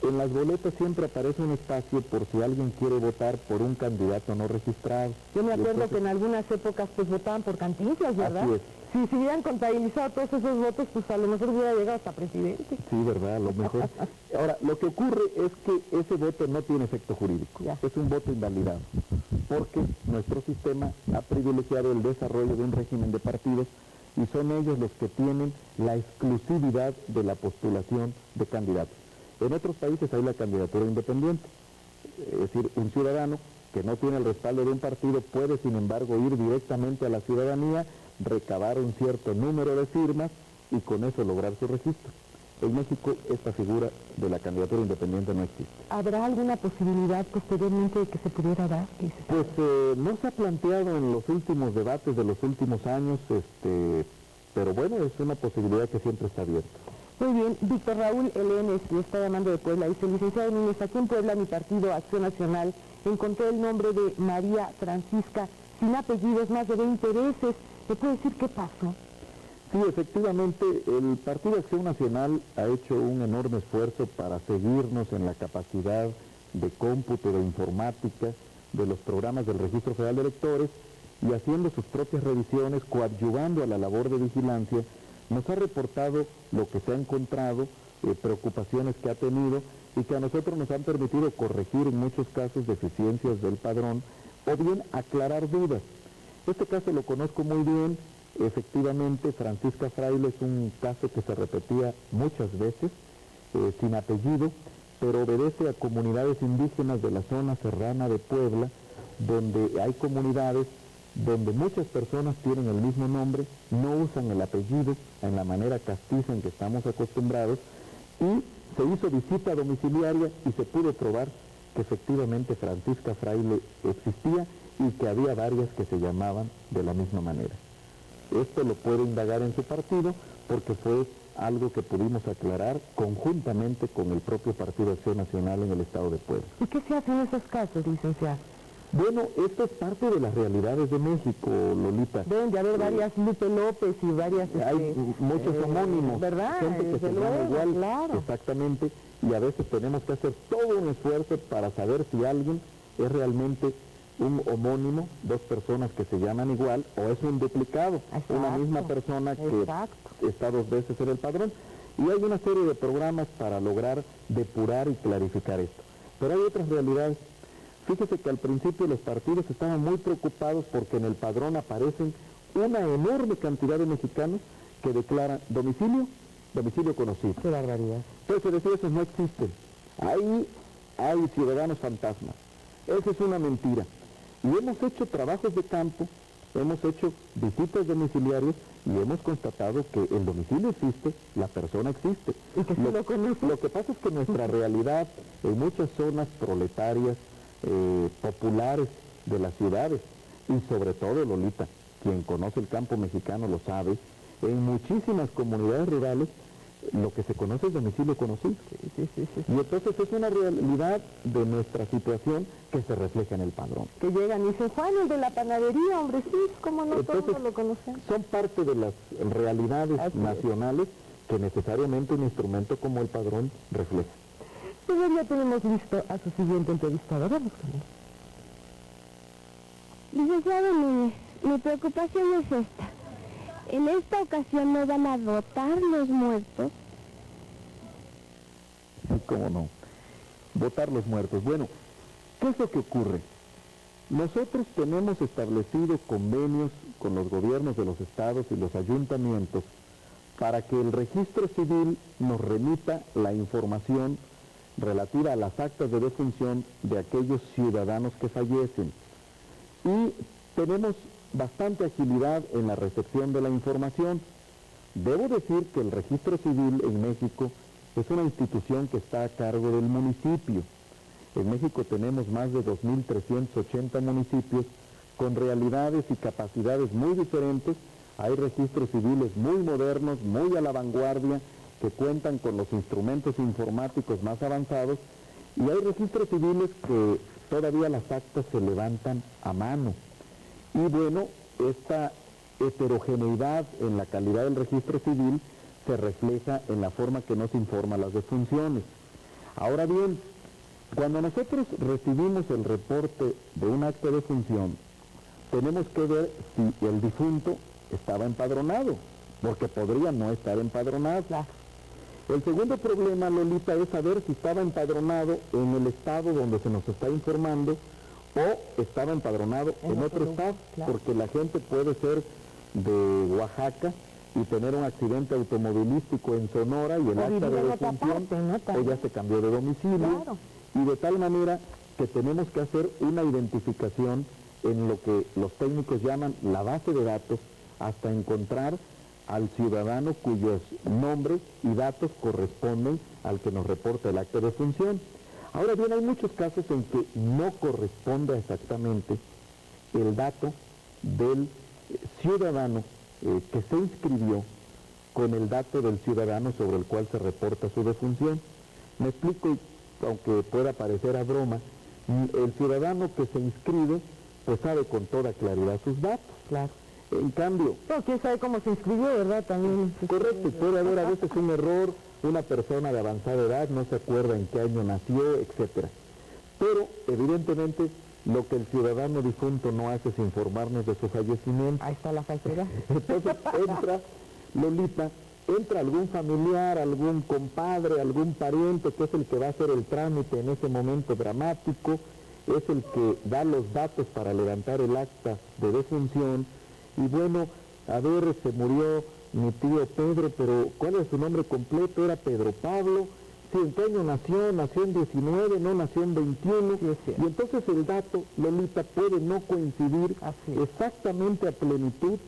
En las boletas siempre aparece un espacio por si alguien quiere votar por un candidato no registrado. Yo me acuerdo que en algunas épocas pues votaban por Cantinflas, ¿verdad? Así es. Si se hubieran contabilizado todos esos votos, pues a lo mejor hubiera llegado hasta presidente. Sí, ¿verdad? A lo mejor. Ahora, lo que ocurre es que ese voto no tiene efecto jurídico. Ya. Es un voto invalidado. Porque nuestro sistema ha privilegiado el desarrollo de un régimen de partidos y son ellos los que tienen la exclusividad de la postulación de candidatos. En otros países hay la candidatura independiente. Es decir, un ciudadano que no tiene el respaldo de un partido puede, sin embargo, ir directamente a la ciudadanía, recabar un cierto número de firmas y con eso lograr su registro. En México esta figura de la candidatura independiente no existe. ¿Habrá alguna posibilidad posteriormente de que se pudiera dar? Pues no se ha planteado en los últimos debates de los últimos años, pero bueno, es una posibilidad que siempre está abierta. Muy bien, Víctor Raúl Elenes, le está llamando de Puebla, dice, licenciado Núñez, aquí en Puebla mi partido Acción Nacional encontró el nombre de María Francisca sin apellidos, más de 20 veces. ¿Me puede decir qué pasó? Sí, efectivamente, el Partido Acción Nacional ha hecho un enorme esfuerzo para seguirnos en la capacidad de cómputo, de informática, de los programas del Registro Federal de Electores y haciendo sus propias revisiones, coadyuvando a la labor de vigilancia, nos ha reportado lo que se ha encontrado, preocupaciones que ha tenido y que a nosotros nos han permitido corregir en muchos casos deficiencias del padrón o bien aclarar dudas. Este caso lo conozco muy bien. Efectivamente, Francisca Fraile es un caso que se repetía muchas veces, sin apellido, pero obedece a comunidades indígenas de la zona serrana de Puebla, donde hay comunidades donde muchas personas tienen el mismo nombre, no usan el apellido en la manera castiza en que estamos acostumbrados, y se hizo visita domiciliaria y se pudo probar que efectivamente Francisca Fraile existía y que había varias que se llamaban de la misma manera. Esto lo puede indagar en su partido porque fue algo que pudimos aclarar conjuntamente con el propio Partido Acción Nacional en el Estado de Puebla. ¿Y qué se hace en esos casos, licenciado? Bueno, esto es parte de las realidades de México, Lolita. Deben de haber varias Lupe López y varias... Hay muchos homónimos, ¿verdad? gente que se llama igual, claro. exactamente, y a veces tenemos que hacer todo un esfuerzo para saber si alguien es realmente un homónimo, dos personas que se llaman igual, o es un duplicado, Exacto. una misma persona que Exacto. está dos veces en el padrón. Y hay una serie de programas para lograr depurar y clarificar esto. Pero hay otras realidades. Fíjese que al principio los partidos estaban muy preocupados porque en el padrón aparecen una enorme cantidad de mexicanos que declaran domicilio conocido. Qué barbaridad. Entonces se decía, esos no existen. Ahí hay ciudadanos fantasmas. Esa es una mentira. Y hemos hecho trabajos de campo, hemos hecho visitas domiciliarias y hemos constatado que el domicilio existe, la persona existe. ¿Y que se lo conoce? Lo que pasa es que nuestra realidad en muchas zonas proletarias, populares de las ciudades, y sobre todo, Lolita, quien conoce el campo mexicano lo sabe, en muchísimas comunidades rurales lo que se conoce es domicilio conocido. Sí. Y entonces es una realidad de nuestra situación que se refleja en el padrón. Que llegan y dicen, Juan, el de la panadería, hombre, sí, como no Entonces, todos lo conocen. son parte de las realidades Así es. nacionales que necesariamente un instrumento como el padrón refleja. Pues ya tenemos listo a su siguiente entrevistador. Vamos con él. Licenciado Núñez, mi preocupación es esta. En esta ocasión no van a votar los muertos. Sí, cómo no. Votar los muertos. Bueno, ¿qué es lo que ocurre? Nosotros tenemos establecidos convenios con los gobiernos de los estados y los ayuntamientos para que el registro civil nos remita la información relativa a las actas de defunción de aquellos ciudadanos que fallecen. Y tenemos bastante agilidad en la recepción de la información. Debo decir que el registro civil en México es una institución que está a cargo del municipio. En México tenemos más de 2.380 municipios con realidades y capacidades muy diferentes. Hay registros civiles muy modernos, muy a la vanguardia, que cuentan con los instrumentos informáticos más avanzados, y hay registros civiles que todavía las actas se levantan a mano. Y bueno, esta heterogeneidad en la calidad del registro civil se refleja en la forma que nos informa las defunciones. Ahora bien, cuando nosotros recibimos el reporte de un acta de función, tenemos que ver si el difunto estaba empadronado, porque podría no estar empadronado. Claro. El segundo problema, Lolita, es saber si estaba empadronado en el estado donde se nos está informando o estaba empadronado en otro estado, claro. porque la gente puede ser de Oaxaca y tener un accidente automovilístico en Sonora y el acta de defunción o ya se cambió de domicilio, Claro. y de tal manera que tenemos que hacer una identificación en lo que los técnicos llaman la base de datos hasta encontrar al ciudadano cuyos nombres y datos corresponden al que nos reporta el acta de defunción. Ahora bien, hay muchos casos en que no corresponde exactamente el dato del ciudadano que se inscribió con el dato del ciudadano sobre el cual se reporta su defunción. Me explico, aunque pueda parecer a broma, el ciudadano que se inscribe pues sabe con toda claridad sus datos. Claro. En cambio... No, quién sabe cómo se inscribió, ¿verdad? También. Correcto, puede haber a veces un error, una persona de avanzada edad no se acuerda en qué año nació, etcétera. Pero, evidentemente, lo que el ciudadano difunto no hace es informarnos de su fallecimiento. Ahí está la falsedad. Entonces entra, Lolita, entra algún familiar, algún compadre, algún pariente, que es el que va a hacer el trámite en ese momento dramático, es el que da los datos para levantar el acta de defunción, y bueno, a ver, se murió mi tío Pedro, pero ¿cuál es su nombre completo? Era Pedro Pablo. Sí, ¿en qué año nació? Nació en 19, no nació en 21. Sí. Y entonces el dato, Lolita, puede no coincidir exactamente a plenitud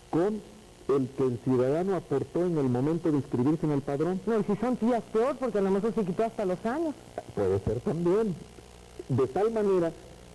con el que el ciudadano aportó en el momento de inscribirse en el padrón. No, y si son tías, peor, porque a lo mejor se quitó hasta los años. Puede ser también. De tal manera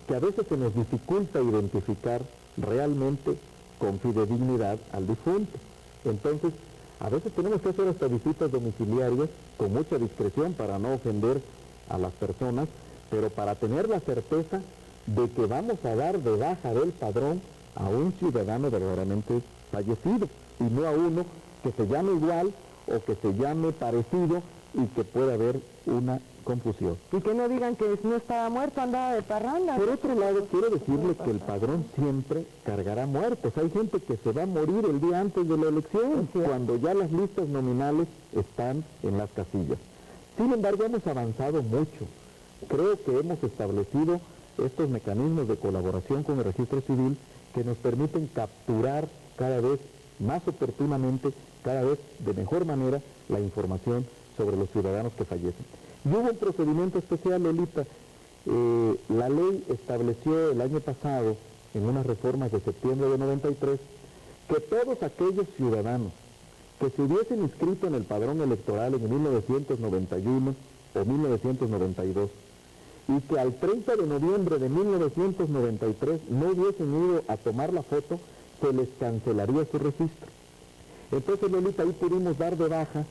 que a veces se nos dificulta identificar realmente con fidedignidad al difunto. Entonces, a veces tenemos que hacer hasta visitas domiciliarias con mucha discreción para no ofender a las personas, pero para tener la certeza de que vamos a dar de baja del padrón a un ciudadano verdaderamente fallecido y no a uno que se llame igual o que se llame parecido y que pueda haber una confusión. Y que no digan que no estaba muerto, andaba de parranda. Por otro lado, quiero decirle que el padrón siempre cargará muertos. Hay gente que se va a morir el día antes de la elección, cuando ya las listas nominales están en las casillas. Sin embargo, hemos avanzado mucho. Creo que hemos establecido estos mecanismos de colaboración con el registro civil que nos permiten capturar cada vez más oportunamente, cada vez de mejor manera, la información sobre los ciudadanos que fallecen. Y hubo un procedimiento especial, Lolita. La ley estableció el año pasado, en unas reformas de septiembre de 93, que todos aquellos ciudadanos que se hubiesen inscrito en el padrón electoral en 1991 o 1992 y que al 30 de noviembre de 1993 no hubiesen ido a tomar la foto, se les cancelaría su registro. Entonces, Lolita, ahí pudimos dar de baja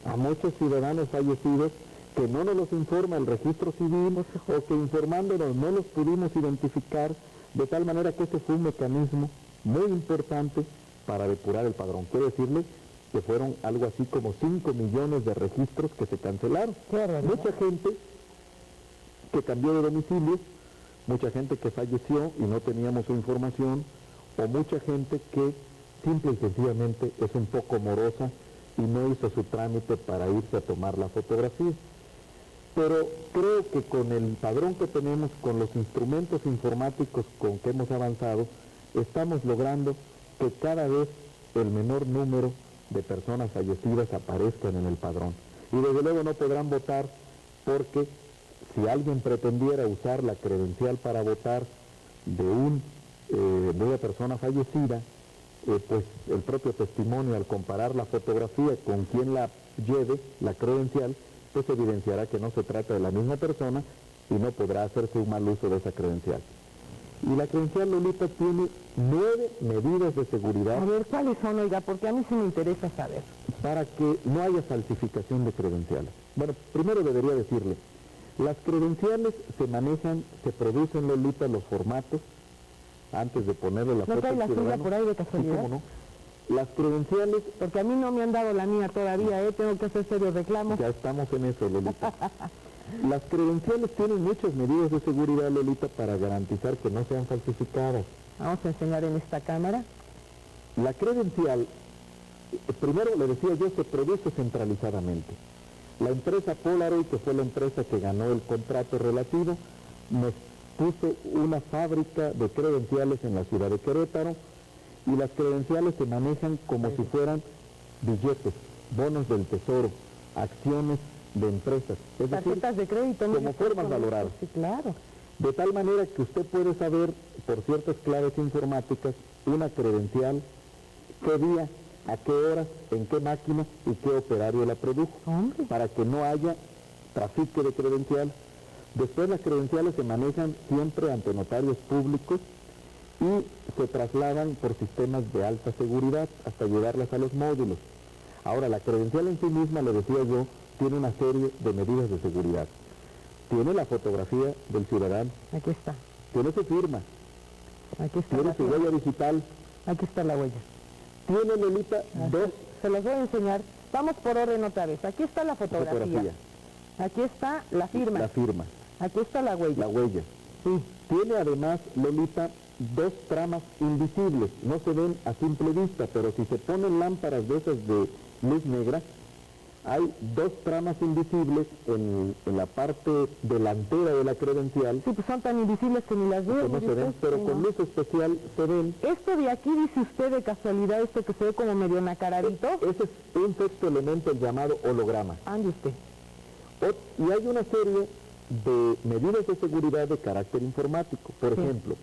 a muchos ciudadanos fallecidos que no nos los informa el registro civil o que informándonos no los pudimos identificar, de tal manera que este fue un mecanismo muy importante para depurar el padrón. Quiero decirle que fueron algo así como 5 millones de registros que se cancelaron. Mucha gente que cambió de domicilio, mucha gente que falleció y no teníamos su información, o mucha gente que simple y sencillamente es un poco morosa y no hizo su trámite para irse a tomar la fotografía. Pero creo que con el padrón que tenemos, con los instrumentos informáticos con que hemos avanzado, estamos logrando que cada vez el menor número de personas fallecidas aparezcan en el padrón. Y desde luego no podrán votar porque si alguien pretendiera usar la credencial para votar de una persona fallecida, pues el propio testimonio al comparar la fotografía con quien la lleve, la credencial, pues evidenciará que no se trata de la misma persona y no podrá hacerse un mal uso de esa credencial. Y la credencial, Lolita, tiene 9 medidas de seguridad. A ver, ¿cuáles son, oiga? Porque a mí sí me interesa saber. Para que no haya falsificación de credenciales. Bueno, primero debería decirle, las credenciales se manejan, se producen, Lolita, los formatos, antes de ponerle la foto. ¿No trae la suya por ahí de casualidad? Sí, cómo no. Las credenciales... Porque a mí no me han dado la mía todavía, tengo que hacer serios reclamos. Ya estamos en eso, Lolita. Las credenciales tienen muchas medidas de seguridad, Lolita, para garantizar que no sean falsificadas. Vamos a enseñar en esta cámara. La credencial, primero le decía yo, se produce centralizadamente. La empresa Polaroid, que fue la empresa que ganó el contrato relativo, nos puso una fábrica de credenciales en la ciudad de Querétaro, y las credenciales se manejan como si fueran billetes, bonos del tesoro, acciones de empresas, es Tarjetas decir, de crédito. como formas valoradas. Sí, claro. De tal manera que usted puede saber, por ciertas claves informáticas, una credencial, qué día, a qué horas, en qué máquina y qué operario la produjo, Hombre. para que no haya trafique de credencial. Después las credenciales se manejan siempre ante notarios públicos y se trasladan por sistemas de alta seguridad hasta llevarlas a los módulos. Ahora, la credencial en sí misma, le decía yo, tiene una serie de medidas de seguridad. Tiene la fotografía del ciudadano, Aquí está. tiene su firma, Aquí está. tiene La su huella digital, Aquí está la huella. tiene, Lolita, dos Se los voy a enseñar. Vamos por orden otra vez. Aquí está la fotografía. fotografías. Aquí está la firma. La firma, Aquí está la huella. la huella. Sí. Tiene además, Lolita, dos tramas invisibles, no se ven a simple vista, pero si se ponen lámparas de esas de luz negra, hay dos tramas invisibles en la parte delantera de la credencial, Sí, pues son tan invisibles que ni las veo. que no se ven, pero con luz especial se ven. Esto de aquí, dice usted de casualidad, esto que se ve como medio nacaradito. Ese es un sexto elemento, el llamado holograma. Ande usted. Y hay una serie de medidas de seguridad de carácter informático. Por Sí. ejemplo,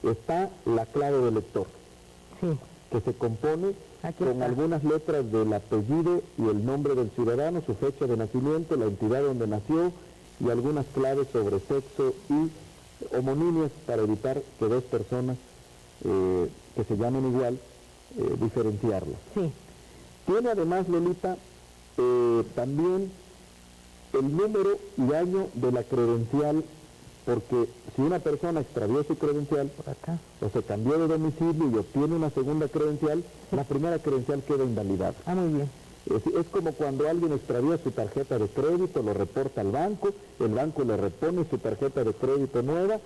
está la clave del lector, Sí. que se compone Aquí con está. algunas letras del apellido y el nombre del ciudadano, su fecha de nacimiento, la entidad donde nació y algunas claves sobre sexo y homonimias para evitar que dos personas que se llamen igual, diferenciarlas. Sí. Tiene además, Lolita, también el número y año de la credencial, porque si una persona extravió su credencial Por acá. o se cambió de domicilio y obtiene una segunda credencial, la primera credencial queda invalidada. Ah, muy bien. Es como cuando alguien extravía su tarjeta de crédito, lo reporta al banco, el banco le repone su tarjeta de crédito nueva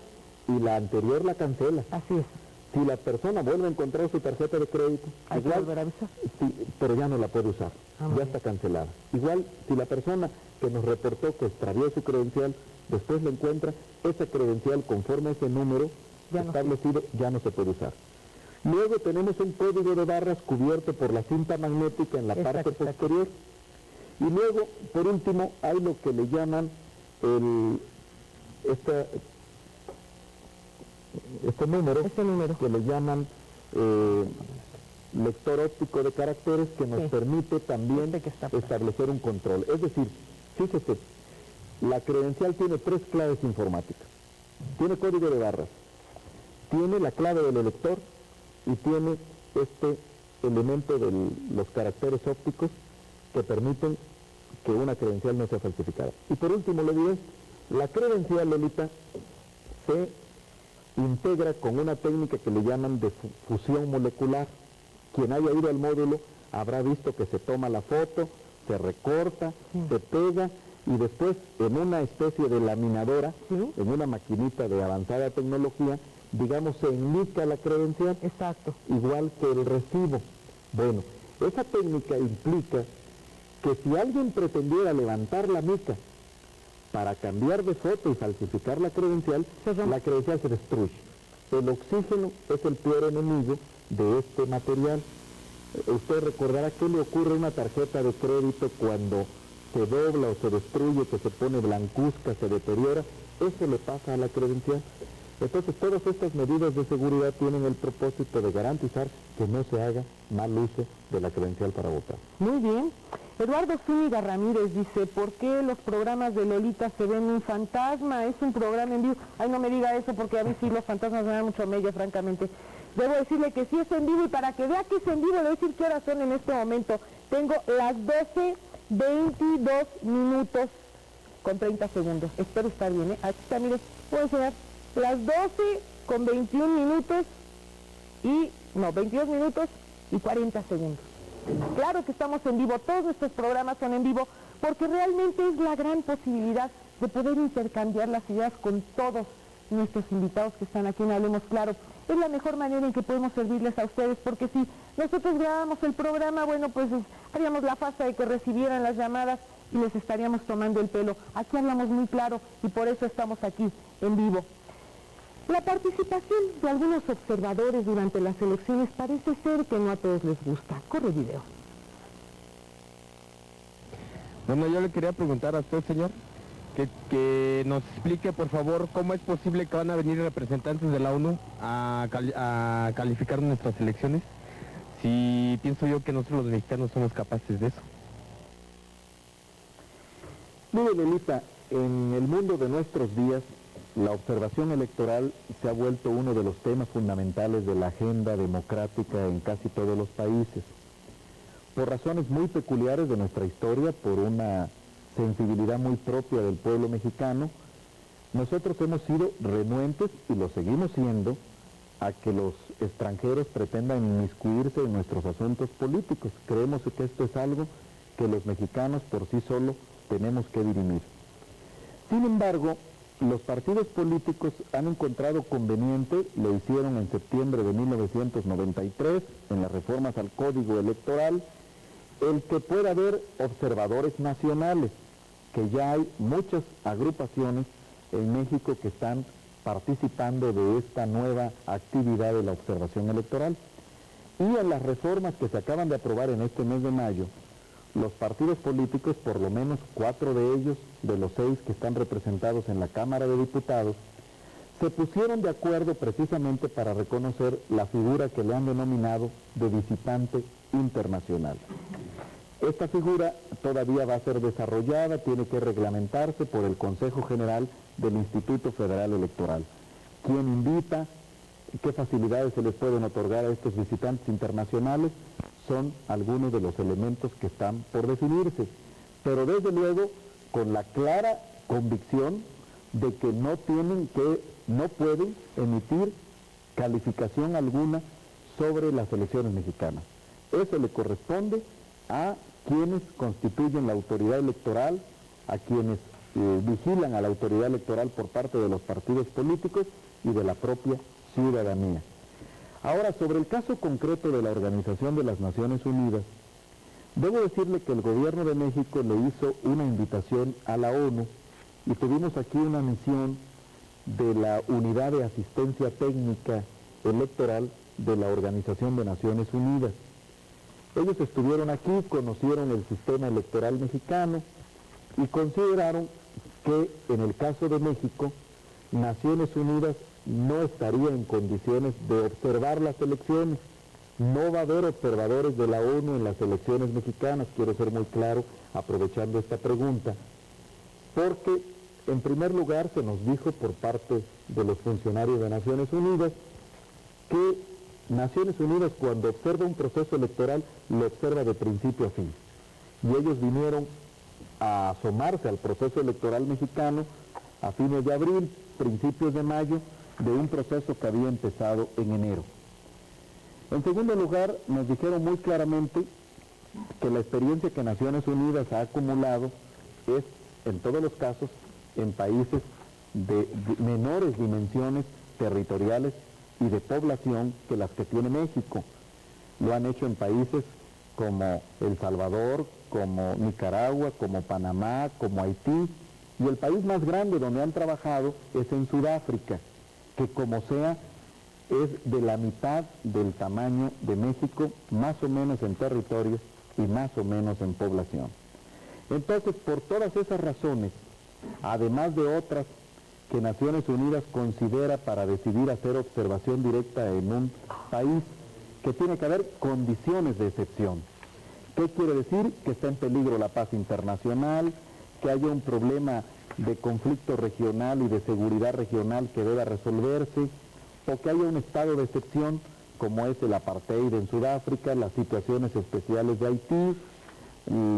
y la anterior la cancela. Así es. Si la persona vuelve a encontrar su tarjeta de crédito, Hay que igual, volver a avisar. sí, pero ya no la puede usar, Ah, muy ya bien. está cancelada. Igual, si la persona que nos reportó que extravió su credencial, después la encuentra, esa credencial conforme a ese número Ya no establecido ya no se puede usar. Luego tenemos un código de barras cubierto por la cinta magnética en la Exacto, parte exacto. posterior. Y luego, por último, hay lo que le llaman este número, Este número. que le llaman lector óptico de caracteres, que nos Sí. permite también Este que está por ahí. establecer un control. Es decir, fíjese, la credencial tiene tres claves informáticas. Tiene código de barras, tiene la clave del elector y tiene este elemento de los caracteres ópticos que permiten que una credencial no sea falsificada. Y por último le diré, la credencial, Lolita, se integra con una técnica que le llaman de fusión molecular. Quien haya ido al módulo habrá visto que se toma la foto, se recorta, se pega y después en una especie de laminadora, Sí. en una maquinita de avanzada tecnología, digamos, se indica la credencial, Exacto. igual que el recibo. Bueno, esa técnica implica que si alguien pretendiera levantar la mica para cambiar de foto y falsificar la credencial se destruye. El oxígeno es el peor enemigo de este material. Usted recordará qué le ocurre a una tarjeta de crédito cuando se dobla o se destruye, que se pone blancuzca, se deteriora. Eso le pasa a la credencial. Entonces, todas estas medidas de seguridad tienen el propósito de garantizar que no se haga mal uso de la credencial para votar. Muy bien. Eduardo Zúñiga Ramírez dice, ¿por qué los programas de Lolita se ven un fantasma? Es un programa en vivo. Ay, no me diga eso porque a mí sí los fantasmas me dan mucho mella, francamente. Debo decirle que sí es en vivo y para que vea que es en vivo, le voy a decir qué horas son en este momento. Tengo las 12:22 minutos con 30 segundos. Espero estar bien, ¿eh? Aquí está, mire, puedo enseñar. Las 12:21 minutos y... no, 22 minutos y 40 segundos. Claro que estamos en vivo, todos nuestros programas son en vivo, porque realmente es la gran posibilidad de poder intercambiar las ideas con todos nuestros invitados que están aquí en Hablemos Claro. Es la mejor manera en que podemos servirles a ustedes, porque si nosotros grabamos el programa, bueno, pues haríamos la farsa de que recibieran las llamadas y les estaríamos tomando el pelo. Aquí hablamos muy claro y por eso estamos aquí en vivo. La participación de algunos observadores durante las elecciones parece ser que no a todos les gusta. Corre video. Bueno, yo le quería preguntar a usted, señor, que nos explique, por favor, cómo es posible que van a venir representantes de la ONU a calificar nuestras elecciones, si pienso yo que nosotros los mexicanos somos capaces de eso. Mire, Lelita, en el mundo de nuestros días, la observación electoral se ha vuelto uno de los temas fundamentales de la agenda democrática en casi todos los países. Por razones muy peculiares de nuestra historia, por una sensibilidad muy propia del pueblo mexicano, nosotros hemos sido renuentes, y lo seguimos siendo, a que los extranjeros pretendan inmiscuirse en nuestros asuntos políticos. Creemos que esto es algo que los mexicanos por sí solos tenemos que dirimir. Sin embargo, los partidos políticos han encontrado conveniente, lo hicieron en septiembre de 1993, en las reformas al Código Electoral, el que pueda haber observadores nacionales, que ya hay muchas agrupaciones en México que están participando de esta nueva actividad de la observación electoral. Y en las reformas que se acaban de aprobar en este mes de mayo, los partidos políticos, por lo menos 4 de ellos, de los 6 que están representados en la Cámara de Diputados, se pusieron de acuerdo precisamente para reconocer la figura que le han denominado de visitante internacional. Esta figura todavía va a ser desarrollada, tiene que reglamentarse por el Consejo General del Instituto Federal Electoral. ¿Quién invita? ¿Qué facilidades se les pueden otorgar a estos visitantes internacionales? Son algunos de los elementos que están por definirse, pero desde luego con la clara convicción de que no pueden emitir calificación alguna sobre las elecciones mexicanas. Eso le corresponde a quienes constituyen la autoridad electoral, a quienes vigilan a la autoridad electoral por parte de los partidos políticos y de la propia ciudadanía. Ahora, sobre el caso concreto de la Organización de las Naciones Unidas, debo decirle que el gobierno de México le hizo una invitación a la ONU y tuvimos aquí una misión de la Unidad de Asistencia Técnica Electoral de la Organización de Naciones Unidas. Ellos estuvieron aquí, conocieron el sistema electoral mexicano y consideraron que en el caso de México, Naciones Unidas no estaría en condiciones de observar las elecciones. No va a haber observadores de la ONU en las elecciones mexicanas, quiero ser muy claro aprovechando esta pregunta, porque en primer lugar se nos dijo por parte de los funcionarios de Naciones Unidas que Naciones Unidas cuando observa un proceso electoral lo observa de principio a fin. Y ellos vinieron a asomarse al proceso electoral mexicano a fines de abril, principios de mayo, de un proceso que había empezado en enero. En segundo lugar, nos dijeron muy claramente que la experiencia que Naciones Unidas ha acumulado es, en todos los casos, en países de menores dimensiones territoriales y de población que las que tiene México. Lo han hecho en países como El Salvador, como Nicaragua, como Panamá, como Haití, y el país más grande donde han trabajado es en Sudáfrica, que como sea es de la mitad del tamaño de México, más o menos en territorio y más o menos en población. Entonces, por todas esas razones, además de otras que Naciones Unidas considera para decidir hacer observación directa en un país, que tiene que haber condiciones de excepción. ¿Qué quiere decir? Que está en peligro la paz internacional, que haya un problema de conflicto regional y de seguridad regional que deba resolverse, o que haya un estado de excepción como es el apartheid en Sudáfrica, las situaciones especiales de Haití,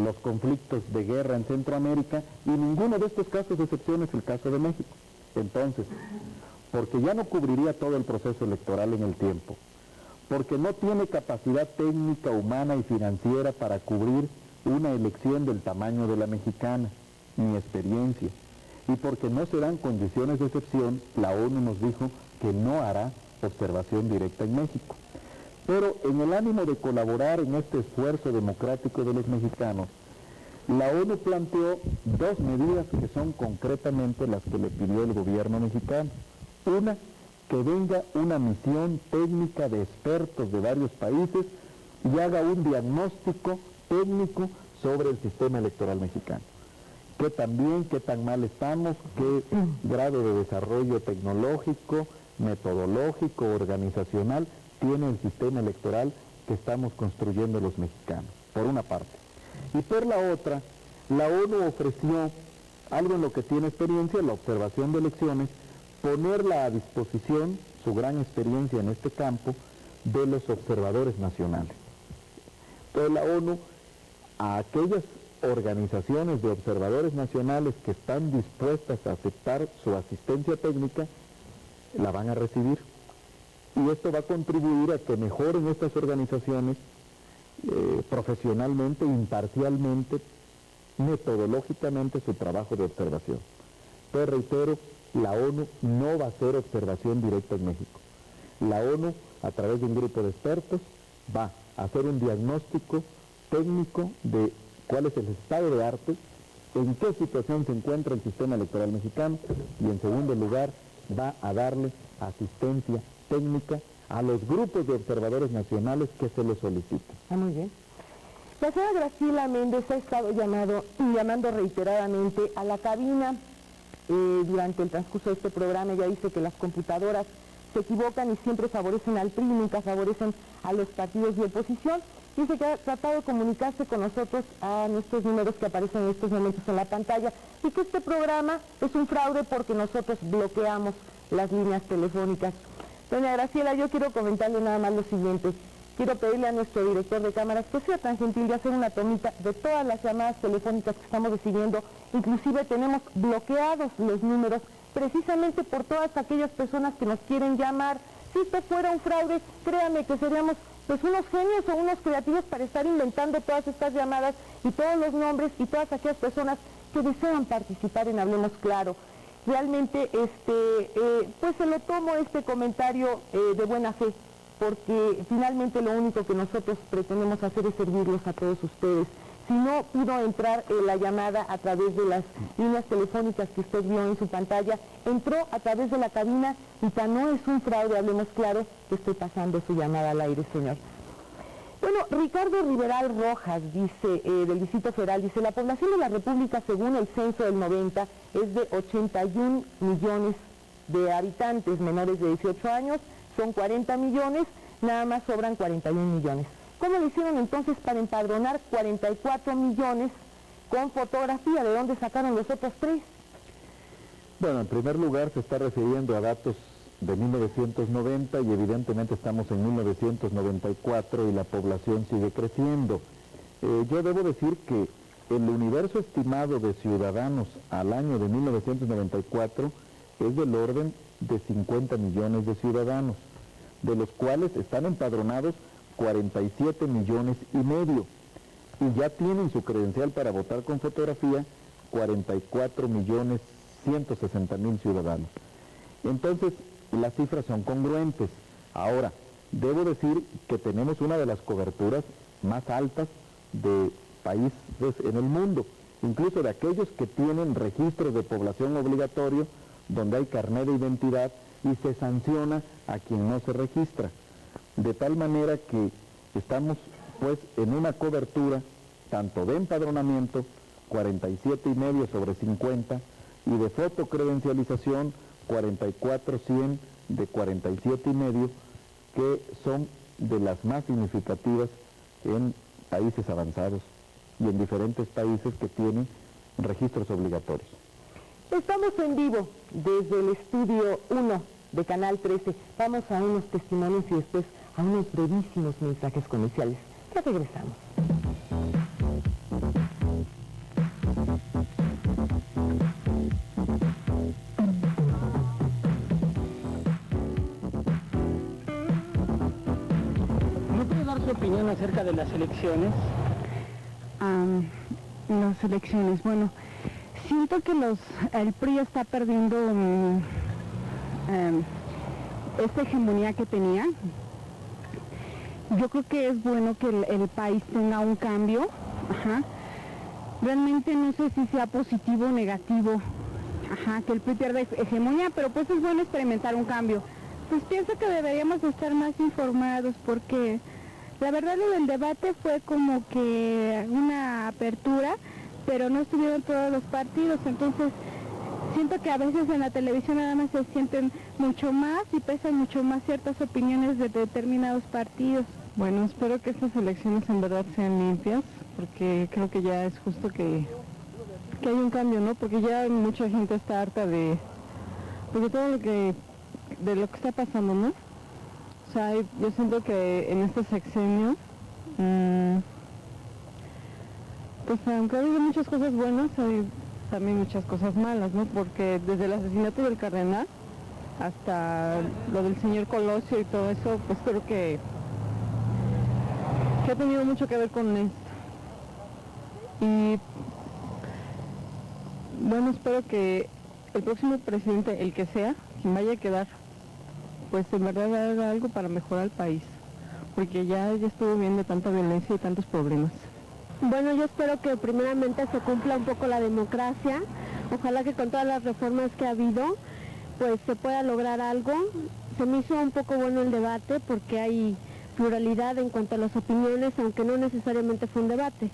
los conflictos de guerra en Centroamérica, y ninguno de estos casos de excepción es el caso de México. Entonces, porque ya no cubriría todo el proceso electoral en el tiempo, porque no tiene capacidad técnica, humana y financiera para cubrir una elección del tamaño de la mexicana, ni experiencia, y porque no se dan condiciones de excepción, la ONU nos dijo que no hará observación directa en México. Pero en el ánimo de colaborar en este esfuerzo democrático de los mexicanos, la ONU planteó dos medidas que son concretamente las que le pidió el gobierno mexicano. Una, que venga una misión técnica de expertos de varios países y haga un diagnóstico técnico sobre el sistema electoral mexicano. Qué tan bien, qué tan mal estamos, qué grado de desarrollo tecnológico, metodológico, organizacional tiene el sistema electoral que estamos construyendo los mexicanos, por una parte. Y por la otra, la ONU ofreció algo en lo que tiene experiencia, la observación de elecciones, ponerla a disposición, su gran experiencia en este campo, de los observadores nacionales. Entonces la ONU, a aquellas organizaciones de observadores nacionales que están dispuestas a aceptar su asistencia técnica, la van a recibir. Y esto va a contribuir a que mejoren estas organizaciones profesionalmente, imparcialmente, metodológicamente su trabajo de observación. Entonces reitero, la ONU no va a hacer observación directa en México. La ONU, a través de un grupo de expertos, va a hacer un diagnóstico técnico de cuál es el estado de arte, en qué situación se encuentra el sistema electoral mexicano y, en segundo lugar, va a darle asistencia técnica a los grupos de observadores nacionales que se les soliciten. Muy bien. La señora Graciela Méndez ha estado llamando reiteradamente a la cabina durante el transcurso de este programa. Ella dice que las computadoras se equivocan y siempre favorecen al PRI, nunca favorecen a los partidos de oposición. Dice que ha tratado de comunicarse con nosotros a nuestros números que aparecen en estos momentos en la pantalla y que este programa es un fraude porque nosotros bloqueamos las líneas telefónicas. Doña Graciela, yo quiero comentarle nada más lo siguiente. Quiero pedirle a nuestro director de cámaras que sea tan gentil de hacer una tomita de todas las llamadas telefónicas que estamos recibiendo. Inclusive tenemos bloqueados los números precisamente por todas aquellas personas que nos quieren llamar. Si esto fuera un fraude, créame que seríamos pues unos genios o unos creativos para estar inventando todas estas llamadas y todos los nombres y todas aquellas personas que desean participar en Hablemos Claro. Realmente pues se lo tomo este comentario de buena fe, porque finalmente lo único que nosotros pretendemos hacer es servirlos a todos ustedes. Si no pudo entrar la llamada a través de las líneas telefónicas que usted vio en su pantalla, entró a través de la cabina y tan no es un fraude, Hablemos Claro, que estoy pasando su llamada al aire, señor. Bueno, Ricardo Riveral Rojas, dice, del Distrito Federal, dice, la población de la República, según el censo del 90, es de 81 millones de habitantes menores de 18 años, son 40 millones, nada más sobran 41 millones. ¿Cómo lo hicieron entonces para empadronar 44 millones con fotografía? ¿De dónde sacaron los otros 3? Bueno, en primer lugar se está refiriendo a datos de 1990 y evidentemente estamos en 1994 y la población sigue creciendo. Yo debo decir que el universo estimado de ciudadanos al año de 1994 es del orden de 50 millones de ciudadanos, de los cuales están empadronados 47 millones y medio y ya tienen su credencial para votar con fotografía 44 millones 160 mil ciudadanos. Entonces, las cifras son congruentes. Ahora, debo decir que tenemos una de las coberturas más altas de países en el mundo, incluso de aquellos que tienen registros de población obligatorio, donde hay carnet de identidad y se sanciona a quien no se registra. De tal manera que estamos pues en una cobertura tanto de empadronamiento, 47,5 sobre 50, y de fotocredencialización, 44,100 de 47,5, que son de las más significativas en países avanzados y en diferentes países que tienen registros obligatorios. Estamos en vivo desde el estudio 1 de Canal 13. Vamos a unos testimonios y después a unos brevísimos mensajes comerciales. Ya regresamos. ¿No puede dar su opinión acerca de las elecciones? Las elecciones, bueno, Siento que el PRI está perdiendo esta hegemonía que tenía. Yo creo que es bueno que el país tenga un cambio. Ajá. Realmente no sé si sea positivo o negativo, que el PRI pierda hegemonía, pero pues es bueno experimentar un cambio. Pues pienso que deberíamos estar más informados, porque la verdad lo del debate fue como que una apertura, pero no estuvieron todos los partidos, entonces siento que a veces en la televisión nada más se sienten mucho más y pesan mucho más ciertas opiniones de determinados partidos. Bueno, espero que estas elecciones en verdad sean limpias, porque creo que ya es justo que hay un cambio, ¿no? Porque ya mucha gente está harta de todo lo que está pasando, ¿no? O sea, yo siento que en este sexenio, pues aunque ha habido muchas cosas buenas, hay también muchas cosas malas, ¿no? Porque desde el asesinato del cardenal hasta lo del señor Colosio y todo eso, pues creo que ha tenido mucho que ver con esto. Y bueno, espero que el próximo presidente, el que sea, quien vaya a quedar, pues en verdad haga algo para mejorar el país, porque ya estuvo bien de tanta violencia y tantos problemas. Bueno, yo espero que primeramente se cumpla un poco la democracia. Ojalá que con todas las reformas que ha habido, pues se pueda lograr algo. Se me hizo un poco bueno el debate porque hay pluralidad en cuanto a las opiniones, aunque no necesariamente fue un debate.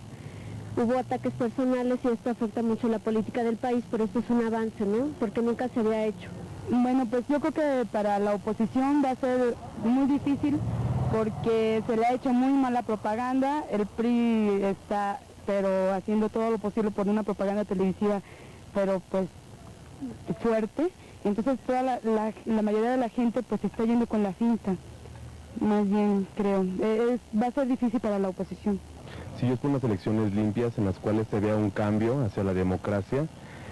Hubo ataques personales y esto afecta mucho la política del país, pero esto es un avance, ¿no? Porque nunca se había hecho. Bueno, pues yo creo que para la oposición va a ser muy difícil porque se le ha hecho muy mala propaganda. El PRI está, pero haciendo todo lo posible por una propaganda televisiva, pero pues fuerte. Entonces toda la mayoría de la gente pues está yendo con la finta. Más bien, creo. Va a ser difícil para la oposición. Sí, yo espero unas elecciones limpias en las cuales se vea un cambio hacia la democracia,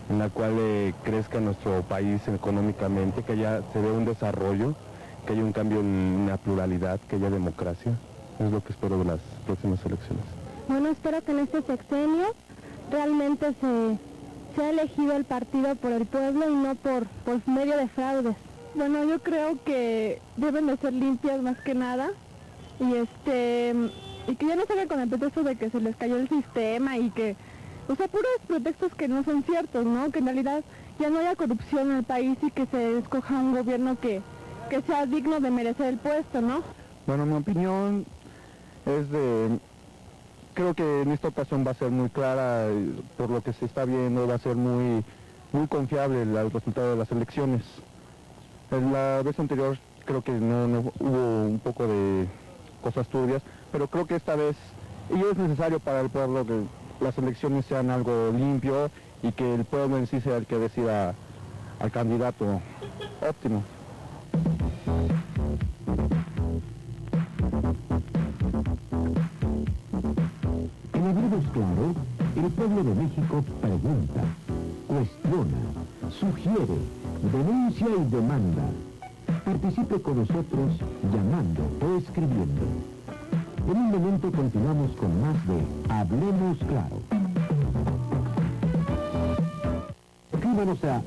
en la cual crezca nuestro país económicamente, que haya, se vea un desarrollo, que haya un cambio en la pluralidad, que haya democracia. Es lo que espero de las próximas elecciones. Bueno, espero que en este sexenio realmente se ha elegido el partido por el pueblo y no por medio de fraudes. Bueno, yo creo que deben de ser limpias más que nada y que ya no se haga con el pretexto de que se les cayó el sistema y que, o sea, puros pretextos que no son ciertos, ¿no? Que en realidad ya no haya corrupción en el país y que se escoja un gobierno que sea digno de merecer el puesto, ¿no? Bueno, mi opinión es creo que en esta ocasión va a ser muy clara, por lo que se está viendo, va a ser muy confiable el resultado de las elecciones. En la vez anterior creo que no hubo un poco de cosas turbias, pero creo que esta vez, y es necesario para el pueblo que las elecciones sean algo limpio y que el pueblo en sí sea el que decida al candidato óptimo. En Habemos Claro, el pueblo de México pregunta, cuestiona, sugiere, denuncia y demanda. Participe con nosotros llamando o escribiendo. En un momento continuamos con más de Hablemos Claro. Escríbanos a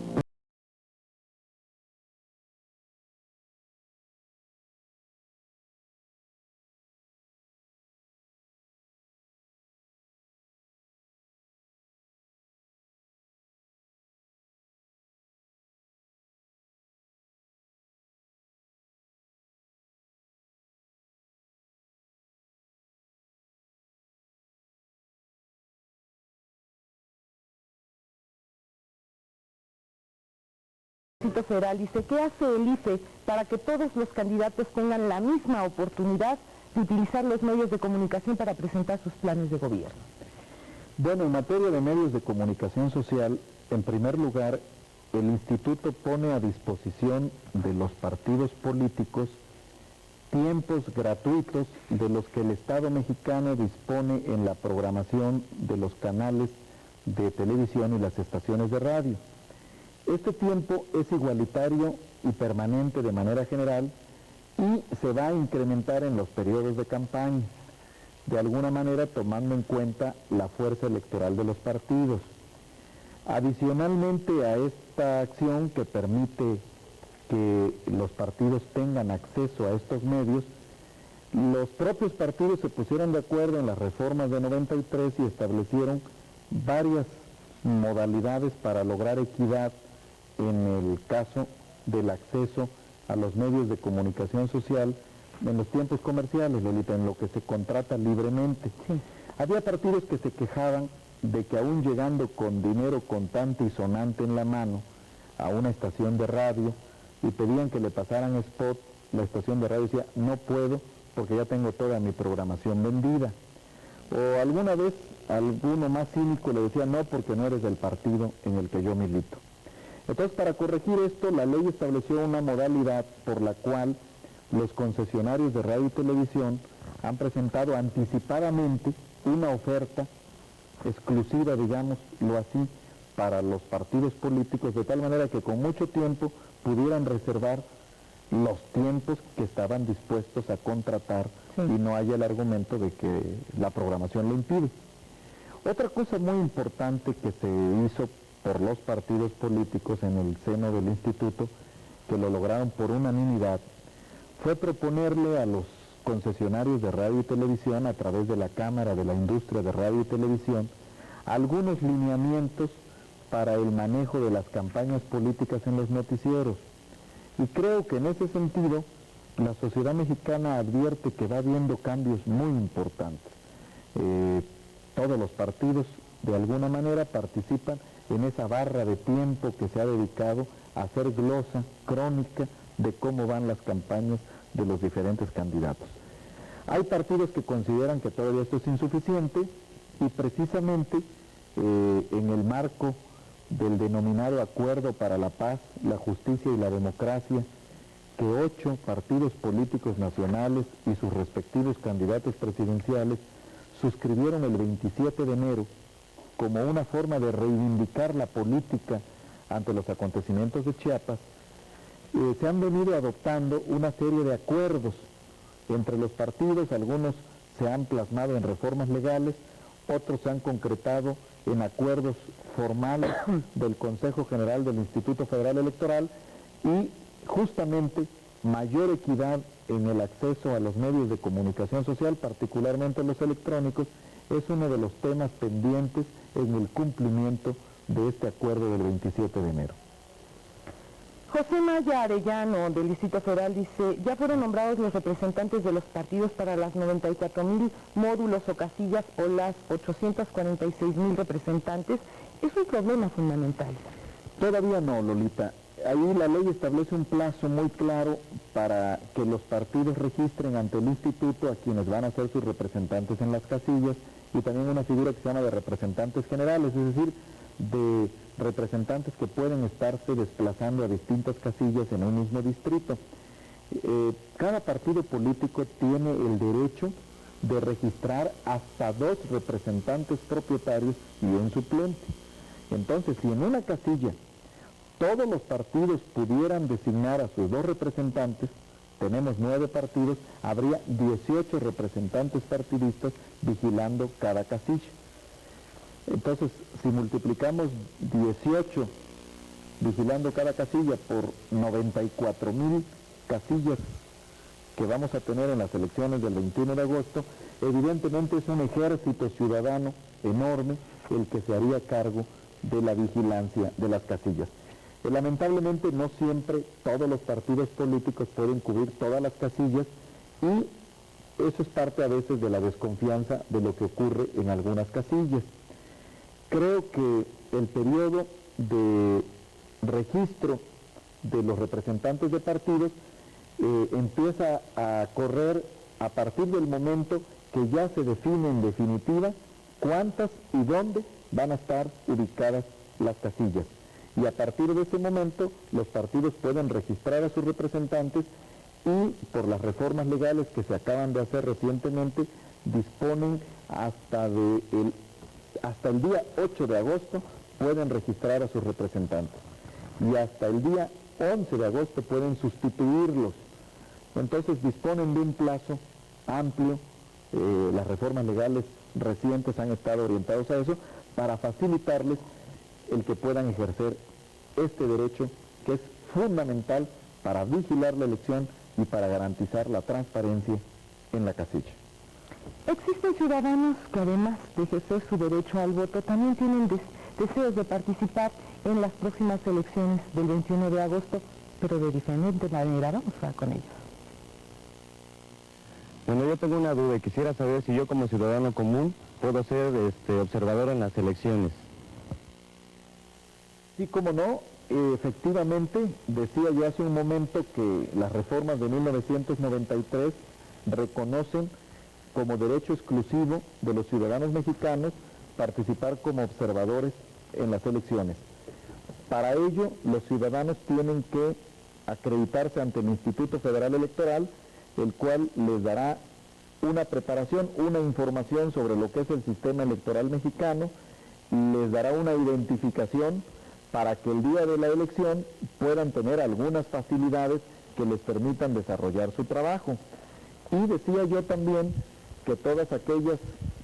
Federal dice, ¿qué hace el IFE para que todos los candidatos tengan la misma oportunidad de utilizar los medios de comunicación para presentar sus planes de gobierno? Bueno, en materia de medios de comunicación social, en primer lugar, el Instituto pone a disposición de los partidos políticos tiempos gratuitos de los que el Estado mexicano dispone en la programación de los canales de televisión y las estaciones de radio. Este tiempo es igualitario y permanente de manera general y se va a incrementar en los periodos de campaña, de alguna manera tomando en cuenta la fuerza electoral de los partidos. Adicionalmente a esta acción que permite que los partidos tengan acceso a estos medios, los propios partidos se pusieron de acuerdo en las reformas de 93 y establecieron varias modalidades para lograr equidad en el caso del acceso a los medios de comunicación social en los tiempos comerciales, Lolita, en lo que se contrata libremente. Sí. Había partidos que se quejaban de que aún llegando con dinero contante y sonante en la mano a una estación de radio y pedían que le pasaran spot, la estación de radio decía, no puedo porque ya tengo toda mi programación vendida. O alguna vez alguno más cínico le decía, no, porque no eres del partido en el que yo milito. Entonces, para corregir esto, la ley estableció una modalidad por la cual los concesionarios de radio y televisión han presentado anticipadamente una oferta exclusiva, digámoslo así, para los partidos políticos, de tal manera que con mucho tiempo pudieran reservar los tiempos que estaban dispuestos a contratar y no haya el argumento de que la programación lo impide. Otra cosa muy importante que se hizo por los partidos políticos en el seno del instituto, que lo lograron por unanimidad, fue proponerle a los concesionarios de radio y televisión, a través de la Cámara de la Industria de Radio y Televisión, algunos lineamientos para el manejo de las campañas políticas en los noticieros. Y creo que en ese sentido, la sociedad mexicana advierte que va habiendo cambios muy importantes. Todos los partidos, de alguna manera, participan en esa barra de tiempo que se ha dedicado a hacer glosa, crónica, de cómo van las campañas de los diferentes candidatos. Hay partidos que consideran que todavía esto es insuficiente y precisamente en el marco del denominado Acuerdo para la Paz, la Justicia y la Democracia, que 8 partidos políticos nacionales y sus respectivos candidatos presidenciales suscribieron el 27 de enero como una forma de reivindicar la política ante los acontecimientos de Chiapas, se han venido adoptando una serie de acuerdos entre los partidos. Algunos se han plasmado en reformas legales, otros se han concretado en acuerdos formales del Consejo General del Instituto Federal Electoral, y justamente mayor equidad en el acceso a los medios de comunicación social, particularmente los electrónicos, es uno de los temas pendientes en el cumplimiento de este acuerdo del 27 de enero. José Maya Arellano, del Distrito Federal, dice, ya fueron nombrados los representantes de los partidos para las 94,000 módulos o casillas o las 846,000 representantes. Es un problema fundamental. Todavía no, Lolita. Ahí la ley establece un plazo muy claro para que los partidos registren ante el instituto a quienes van a ser sus representantes en las casillas, y también una figura que se llama de representantes generales, es decir, de representantes que pueden estarse desplazando a distintas casillas en un mismo distrito. Cada partido político tiene el derecho de registrar hasta 2 representantes propietarios y un suplente. Entonces, si en una casilla todos los partidos pudieran designar a sus 2 representantes, tenemos 9 partidos, habría 18 representantes partidistas vigilando cada casilla. Entonces, si multiplicamos 18 vigilando cada casilla por 94,000 casillas que vamos a tener en las elecciones del 21 de agosto, evidentemente es un ejército ciudadano enorme el que se haría cargo de la vigilancia de las casillas. Lamentablemente no siempre todos los partidos políticos pueden cubrir todas las casillas, y eso es parte a veces de la desconfianza de lo que ocurre en algunas casillas. Creo que el periodo de registro de los representantes de partidos empieza a correr a partir del momento que ya se define en definitiva cuántas y dónde van a estar ubicadas las casillas. Y a partir de ese momento los partidos pueden registrar a sus representantes, y por las reformas legales que se acaban de hacer recientemente disponen hasta el día 8 de agosto pueden registrar a sus representantes, y hasta el día 11 de agosto pueden sustituirlos. Entonces disponen de un plazo amplio. Las reformas legales recientes han estado orientados a eso, para facilitarles el que puedan ejercer este derecho que es fundamental para vigilar la elección y para garantizar la transparencia en la casilla. Existen ciudadanos que además de ejercer su derecho al voto también tienen deseos de participar en las próximas elecciones del 21 de agosto, pero de diferente manera. Vamos a con ellos. Bueno, yo tengo una duda y quisiera saber si yo como ciudadano común puedo ser observador en las elecciones. Sí, como no, efectivamente, decía yo hace un momento que las reformas de 1993 reconocen como derecho exclusivo de los ciudadanos mexicanos participar como observadores en las elecciones. Para ello, los ciudadanos tienen que acreditarse ante el Instituto Federal Electoral, el cual les dará una preparación, una información sobre lo que es el sistema electoral mexicano, les dará una identificación para que el día de la elección puedan tener algunas facilidades que les permitan desarrollar su trabajo. Y decía yo también que todas aquellas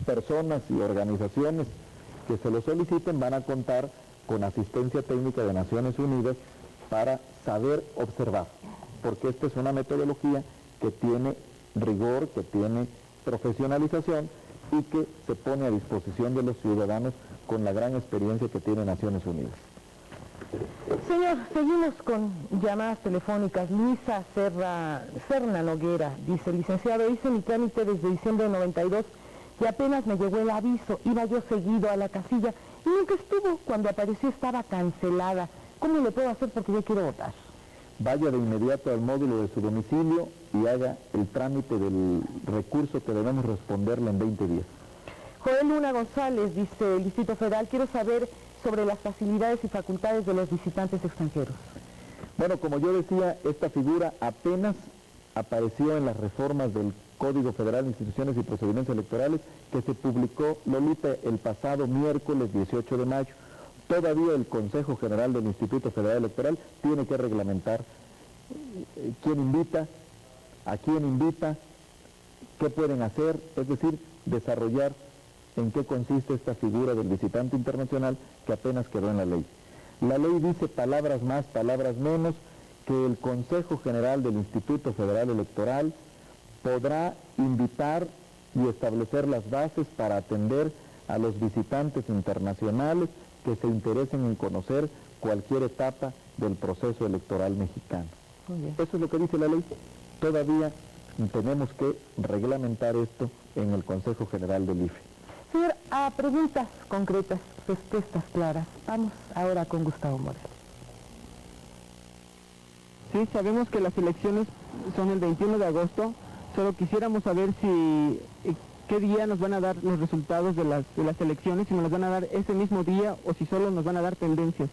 personas y organizaciones que se lo soliciten van a contar con asistencia técnica de Naciones Unidas para saber observar, porque esta es una metodología que tiene rigor, que tiene profesionalización y que se pone a disposición de los ciudadanos con la gran experiencia que tiene Naciones Unidas. Señor, seguimos con llamadas telefónicas. Luisa Serna Noguera dice: licenciado, hice mi trámite desde diciembre de 92 y apenas me llegó el aviso. Iba yo seguido a la casilla y nunca estuvo. Cuando apareció estaba cancelada. ¿Cómo le puedo hacer porque yo quiero votar? Vaya de inmediato al módulo de su domicilio y haga el trámite del recurso que debemos responderle en 20 días. Joel Luna González dice: el Distrito Federal, quiero saber sobre las facilidades y facultades de los visitantes extranjeros. Bueno, como yo decía, esta figura apenas apareció en las reformas del Código Federal de Instituciones y Procedimientos Electorales que se publicó, Lolita, el pasado miércoles 18 de mayo. Todavía el Consejo General del Instituto Federal Electoral tiene que reglamentar quién invita, a quién invita, qué pueden hacer, es decir, desarrollar en qué consiste esta figura del visitante internacional que apenas quedó en la ley. La ley dice palabras más, palabras menos, que el Consejo General del Instituto Federal Electoral podrá invitar y establecer las bases para atender a los visitantes internacionales que se interesen en conocer cualquier etapa del proceso electoral mexicano. Eso es lo que dice la ley. Todavía tenemos que reglamentar esto en el Consejo General del IFE. Señor, a preguntas concretas, respuestas claras. Vamos ahora con Gustavo Morales. Sí, sabemos que las elecciones son el 21 de agosto. Solo quisiéramos saber si qué día nos van a dar los resultados de las elecciones, si nos los van a dar ese mismo día o si solo nos van a dar tendencias.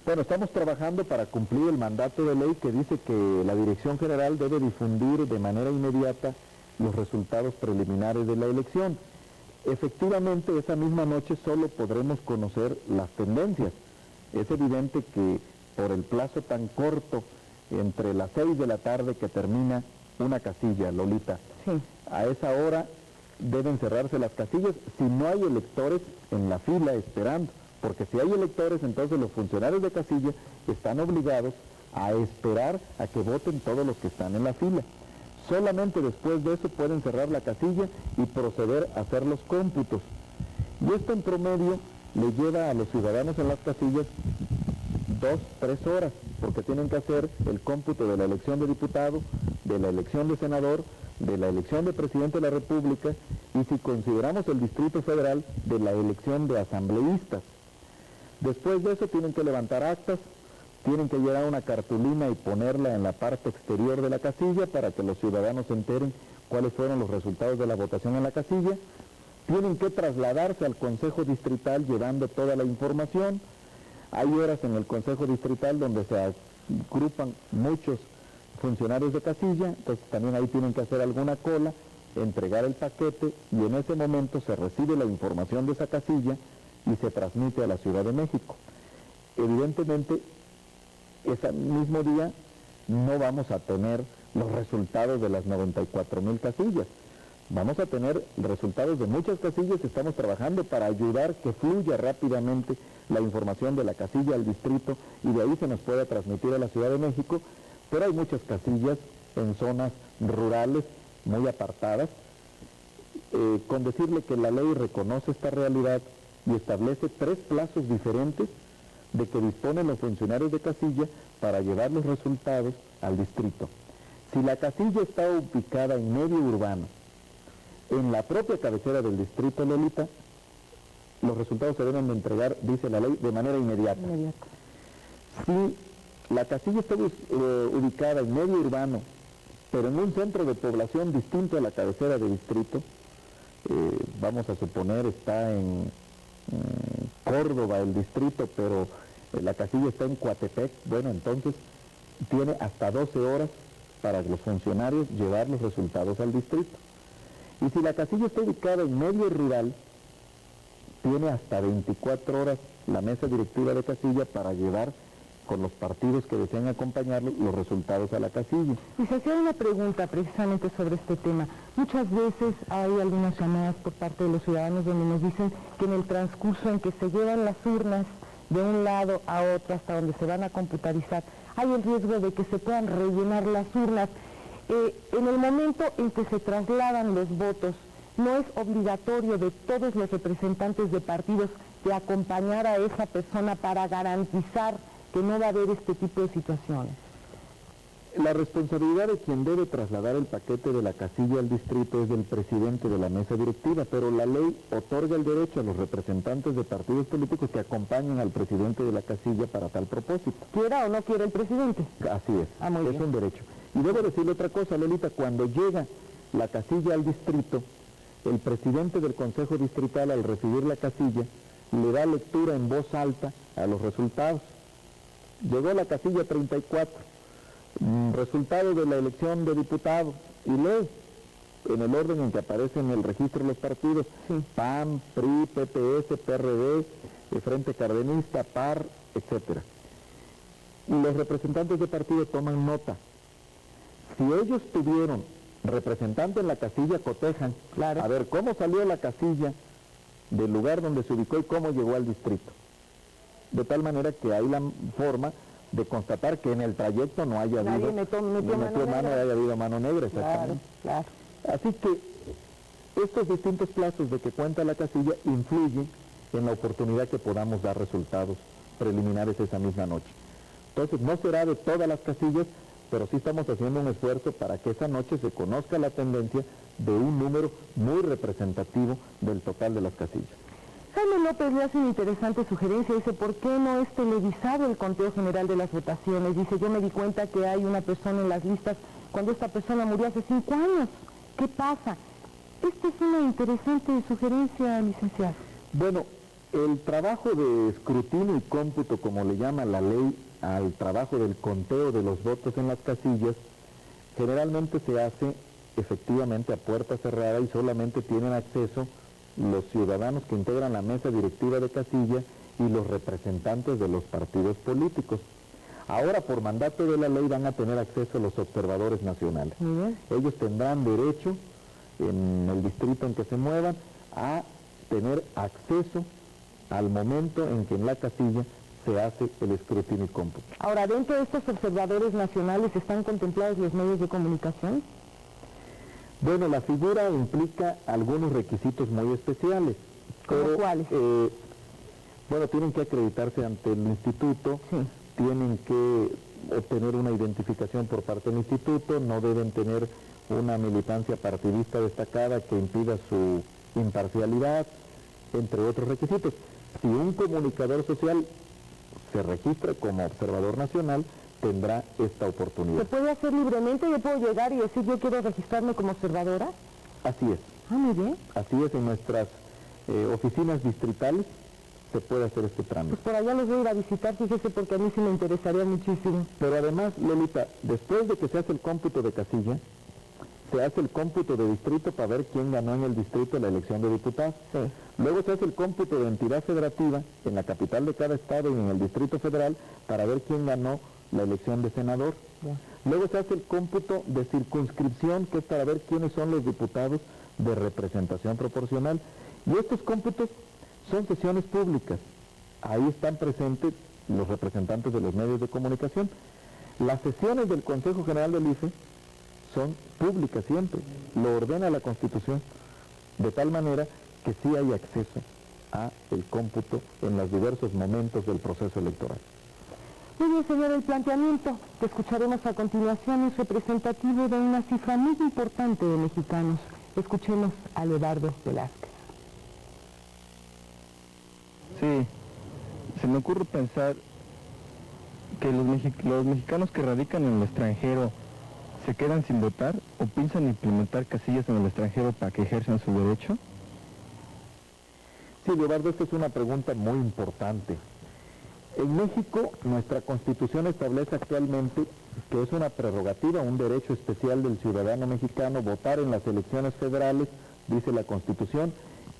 Bueno, estamos trabajando para cumplir el mandato de ley que dice que la Dirección General debe difundir de manera inmediata los resultados preliminares de la elección. Efectivamente, esa misma noche solo podremos conocer las tendencias. Es evidente que por el plazo tan corto, entre las 6 de la tarde que termina una casilla, Lolita, Sí. a esa hora deben cerrarse las casillas si no hay electores en la fila esperando, porque si hay electores, entonces los funcionarios de casilla están obligados a esperar a que voten todos los que están en la fila. Solamente después de eso pueden cerrar la casilla y proceder a hacer los cómputos. Y esto en promedio le lleva a los ciudadanos en las casillas 2-3 horas, porque tienen que hacer el cómputo de la elección de diputado, de la elección de senador, de la elección de presidente de la República y, si consideramos el Distrito Federal, de la elección de asambleístas. Después de eso tienen que levantar actas, tienen que llevar una cartulina y ponerla en la parte exterior de la casilla para que los ciudadanos se enteren cuáles fueron los resultados de la votación en la casilla. Tienen que trasladarse al Consejo Distrital llevando toda la información. Hay horas en el Consejo Distrital donde se agrupan muchos funcionarios de casilla, entonces también ahí tienen que hacer alguna cola, entregar el paquete y en ese momento se recibe la información de esa casilla y se transmite a la Ciudad de México. Evidentemente, ese mismo día no vamos a tener los resultados de las 94,000 casillas, Vamos a tener resultados de muchas casillas, estamos trabajando para ayudar que fluya rápidamente la información de la casilla al distrito y de ahí se nos pueda transmitir a la Ciudad de México, pero hay muchas casillas en zonas rurales muy apartadas. Con decirle que la ley reconoce esta realidad y establece 3 plazos diferentes de que disponen los funcionarios de casilla para llevar los resultados al distrito. Si la casilla está ubicada en medio urbano, en la propia cabecera del distrito, Lolita, los resultados se deben de entregar, dice la ley, de manera inmediata. Si la casilla está ubicada en medio urbano, pero en un centro de población distinto a la cabecera del distrito, vamos a suponer está en Córdoba el distrito, pero la casilla está en Coatepec, bueno, entonces tiene hasta 12 horas para los funcionarios llevar los resultados al distrito. Y si la casilla está ubicada en medio rural, tiene hasta 24 horas la mesa directiva de casilla para llevar con los partidos que desean acompañarlo los resultados a la casilla. Y se hacía una pregunta precisamente sobre este tema. Muchas veces hay algunas llamadas por parte de los ciudadanos donde nos dicen que en el transcurso en que se llevan las urnas de un lado a otro hasta donde se van a computarizar, hay el riesgo de que se puedan rellenar las urnas. En el momento en que se trasladan los votos, no es obligatorio de todos los representantes de partidos de acompañar a esa persona para garantizar que no va a haber este tipo de situaciones. La responsabilidad de quien debe trasladar el paquete de la casilla al distrito es del presidente de la mesa directiva, pero la ley otorga el derecho a los representantes de partidos políticos que acompañen al presidente de la casilla para tal propósito. ¿Quiera o no quiera el presidente? Así es, muy es bien. Un derecho. Y debo decirle otra cosa, Lolita, cuando llega la casilla al distrito, el presidente del Consejo Distrital, al recibir la casilla, le da lectura en voz alta a los resultados. Llegó la casilla 34, resultado de la elección de diputados, y lee en el orden en que aparece en el registro de los partidos, PAN, PRI, PPS, PRD, Frente Cardenista, PAR, etc. Y los representantes de partido toman nota. Si ellos tuvieron representante en la casilla, cotejan, Claro. A ver cómo salió la casilla del lugar donde se ubicó y cómo llegó al distrito. De tal manera que hay la forma de constatar que en el trayecto no haya Nadie habido metió mano mano, negra. haya habido mano negra, Claro, exactamente. claro. Así que estos distintos plazos de que cuenta la casilla influyen en la oportunidad que podamos dar resultados preliminares esa misma noche. Entonces no será de todas las casillas, pero sí estamos haciendo un esfuerzo para que esa noche se conozca la tendencia de un número muy representativo del total de las casillas. Jaime López le hace una interesante sugerencia, dice, ¿por qué no es televisado el conteo general de las votaciones? Dice, yo me di cuenta que hay una persona en las listas cuando esta persona murió hace 5 años. ¿Qué pasa? Esta es una interesante sugerencia, licenciado. Bueno, el trabajo de escrutinio y cómputo, como le llama la ley, al trabajo del conteo de los votos en las casillas, generalmente se hace efectivamente a puerta cerrada y solamente tienen acceso los ciudadanos que integran la mesa directiva de casilla y los representantes de los partidos políticos. Ahora, por mandato de la ley, van a tener acceso los observadores nacionales. Ellos tendrán derecho, en el distrito en que se muevan, a tener acceso al momento en que en la casilla se hace el escrutinio y cómputo. Ahora, dentro de estos observadores nacionales, ¿están contemplados los medios de comunicación? Bueno, la figura implica algunos requisitos muy especiales. ¿Cómo cuáles? Bueno, tienen que acreditarse ante el instituto, tienen que obtener una identificación por parte del instituto, no deben tener una militancia partidista destacada que impida su imparcialidad, entre otros requisitos. Si un comunicador social se registra como observador nacional, tendrá esta oportunidad. ¿Se puede hacer libremente? ¿Yo puedo llegar y decir yo quiero registrarme como observadora? Así es. Muy bien. Así es, en nuestras oficinas distritales se puede hacer este trámite. Pues por allá los voy a ir a visitar, fíjese, porque a mí sí me interesaría muchísimo. Pero además, Lolita, después de que se hace el cómputo de casilla, se hace el cómputo de distrito para ver quién ganó en el distrito la elección de diputados. Luego se hace el cómputo de entidad federativa en la capital de cada estado y en el distrito federal para ver quién ganó la elección de senador. Luego se hace el cómputo de circunscripción, que es para ver quiénes son los diputados de representación proporcional. Y estos cómputos son sesiones públicas. Ahí están presentes los representantes de los medios de comunicación. Las sesiones del Consejo General del IFE son públicas siempre, lo ordena la Constitución, de tal manera que sí hay acceso a el cómputo en los diversos momentos del proceso electoral. Muy bien, señor, el planteamiento que escucharemos a continuación es representativo de una cifra muy importante de mexicanos. Escuchemos a Leobardo Velázquez. Sí, se me ocurre pensar que los mexicanos que radican en el extranjero se quedan sin votar o piensan implementar casillas en el extranjero para que ejerzan su derecho. Sí, Leobardo, esta es una pregunta muy importante. En México, nuestra Constitución establece actualmente que es una prerrogativa, un derecho especial del ciudadano mexicano votar en las elecciones federales, dice la Constitución,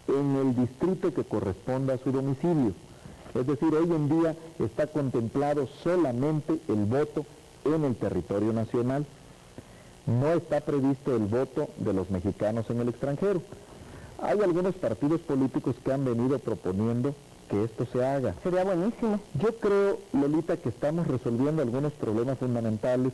en el distrito que corresponda a su domicilio. Es decir, hoy en día está contemplado solamente el voto en el territorio nacional. No está previsto el voto de los mexicanos en el extranjero. Hay algunos partidos políticos que han venido proponiendo que esto se haga. Sería buenísimo. Yo creo, Lolita, que estamos resolviendo algunos problemas fundamentales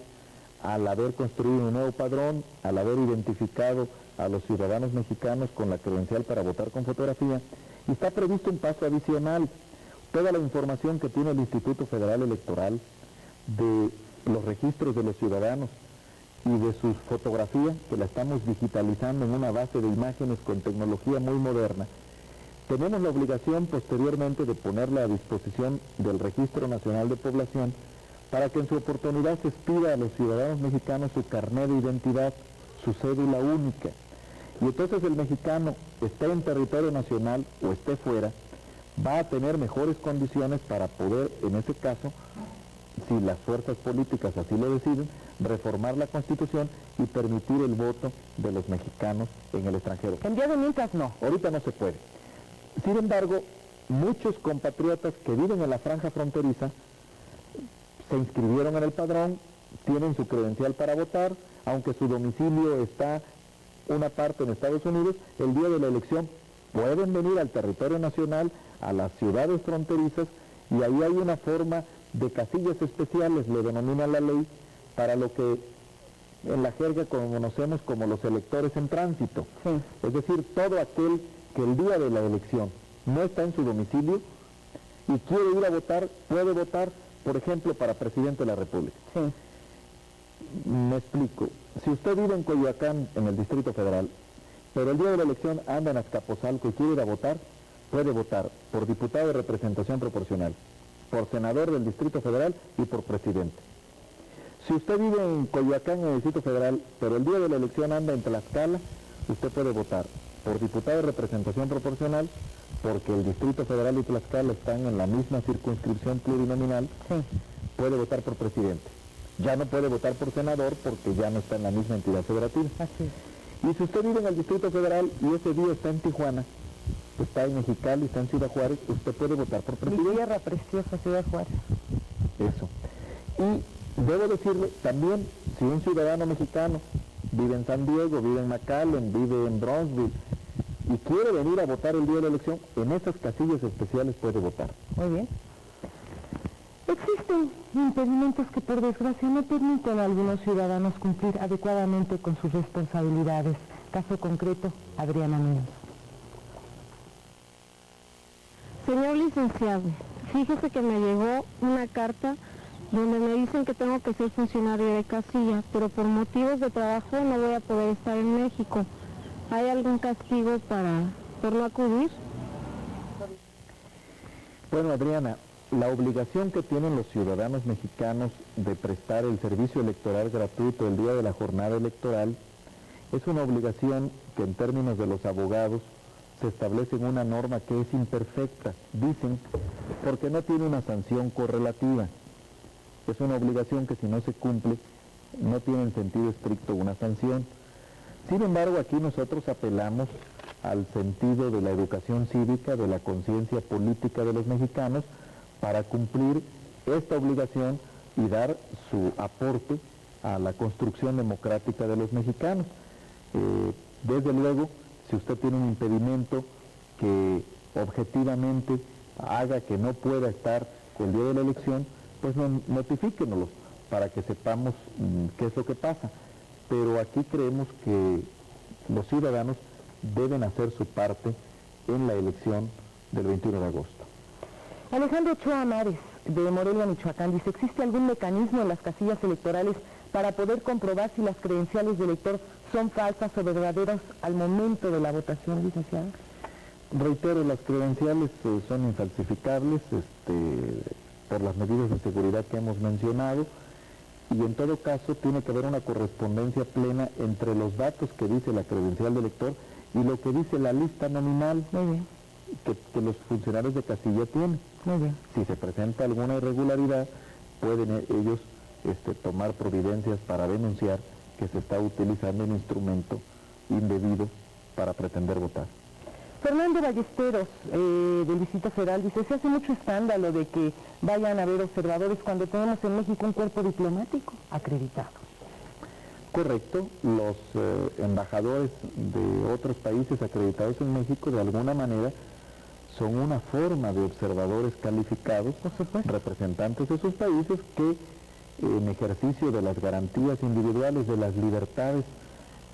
al haber construido un nuevo padrón, al haber identificado a los ciudadanos mexicanos con la credencial para votar con fotografía, y está previsto un paso adicional. Toda la información que tiene el Instituto Federal Electoral de los registros de los ciudadanos y de sus fotografías, que la estamos digitalizando en una base de imágenes con tecnología muy moderna, tenemos la obligación posteriormente de ponerla a disposición del Registro Nacional de Población para que en su oportunidad se expida a los ciudadanos mexicanos su carnet de identidad, su cédula única. Y entonces el mexicano, esté en territorio nacional o esté fuera, va a tener mejores condiciones para poder, en ese caso, si las fuerzas políticas así lo deciden, reformar la Constitución y permitir el voto de los mexicanos en el extranjero. En día de mientras no. Ahorita no se puede. Sin embargo, muchos compatriotas que viven en la franja fronteriza se inscribieron en el padrón, tienen su credencial para votar, aunque su domicilio está una parte en Estados Unidos, el día de la elección pueden venir al territorio nacional, a las ciudades fronterizas, y ahí hay una forma de casillas especiales, le denomina la ley, para lo que en la jerga conocemos como los electores en tránsito. Sí. Es decir, todo aquel que el día de la elección no está en su domicilio y quiere ir a votar, puede votar, por ejemplo, para presidente de la República. Sí. Me explico. Si usted vive en Coyoacán, en el Distrito Federal, pero el día de la elección anda en Azcapotzalco y quiere ir a votar, puede votar por diputado de representación proporcional, por senador del Distrito Federal y por presidente. Si usted vive en Coyoacán, en el Distrito Federal, pero el día de la elección anda en Tlaxcala, usted puede votar por diputado de representación proporcional, porque el Distrito Federal y Tlaxcala están en la misma circunscripción plurinominal, Sí. puede votar por presidente. Ya no puede votar por senador porque ya no está en la misma entidad federativa. Así es. Y si usted vive en el Distrito Federal y ese día está en Tijuana, está en Mexicali, está en Ciudad Juárez, usted puede votar por Mi presidente. tierra preciosa, Ciudad Juárez. Eso. Y debo decirle, también, si un ciudadano mexicano vive en San Diego, vive en McAllen, vive en Bronzeville, y quiere venir a votar el día de la elección, en esas casillas especiales puede votar. Muy bien. Existen impedimentos que por desgracia no permiten a algunos ciudadanos cumplir adecuadamente con sus responsabilidades. Caso concreto, Adriana Muñoz. Señor licenciado, fíjese que me llegó una carta donde me dicen que tengo que ser funcionario de casilla, pero por motivos de trabajo no voy a poder estar en México. ¿Hay algún castigo por no acudir? Bueno, Adriana, la obligación que tienen los ciudadanos mexicanos de prestar el servicio electoral gratuito el día de la jornada electoral es una obligación que en términos de los abogados se establece en una norma que es imperfecta, dicen, porque no tiene una sanción correlativa. Es una obligación que si no se cumple no tiene en sentido estricto una sanción. Sin embargo, aquí nosotros apelamos al sentido de la educación cívica, de la conciencia política de los mexicanos, para cumplir esta obligación y dar su aporte a la construcción democrática de los mexicanos. Desde luego, Si usted tiene un impedimento que objetivamente haga que no pueda estar el día de la elección, pues notifíquenoslo para que sepamos qué es lo que pasa. Pero aquí creemos que los ciudadanos deben hacer su parte en la elección del 21 de agosto. Alejandro Ochoa Mares, de Morelia, Michoacán, dice, ¿existe algún mecanismo en las casillas electorales para poder comprobar si las credenciales de elector son falsas o verdaderas al momento de la votación, licenciado? Reitero, las credenciales son infalsificables por las medidas de seguridad que hemos mencionado, y en todo caso tiene que haber una correspondencia plena entre los datos que dice la credencial de elector y lo que dice la lista nominal que los funcionarios de casilla tienen. Muy bien. Si se presenta alguna irregularidad, pueden ellos tomar providencias para denunciar que se está utilizando un instrumento indebido para pretender votar. Fernando Ballesteros, del Distrito Federal, dice, se hace mucho escándalo de que vayan a haber observadores cuando tenemos en México un cuerpo diplomático acreditado. Correcto, los embajadores de otros países acreditados en México de alguna manera son una forma de observadores calificados, representantes de sus países que en ejercicio de las garantías individuales, de las libertades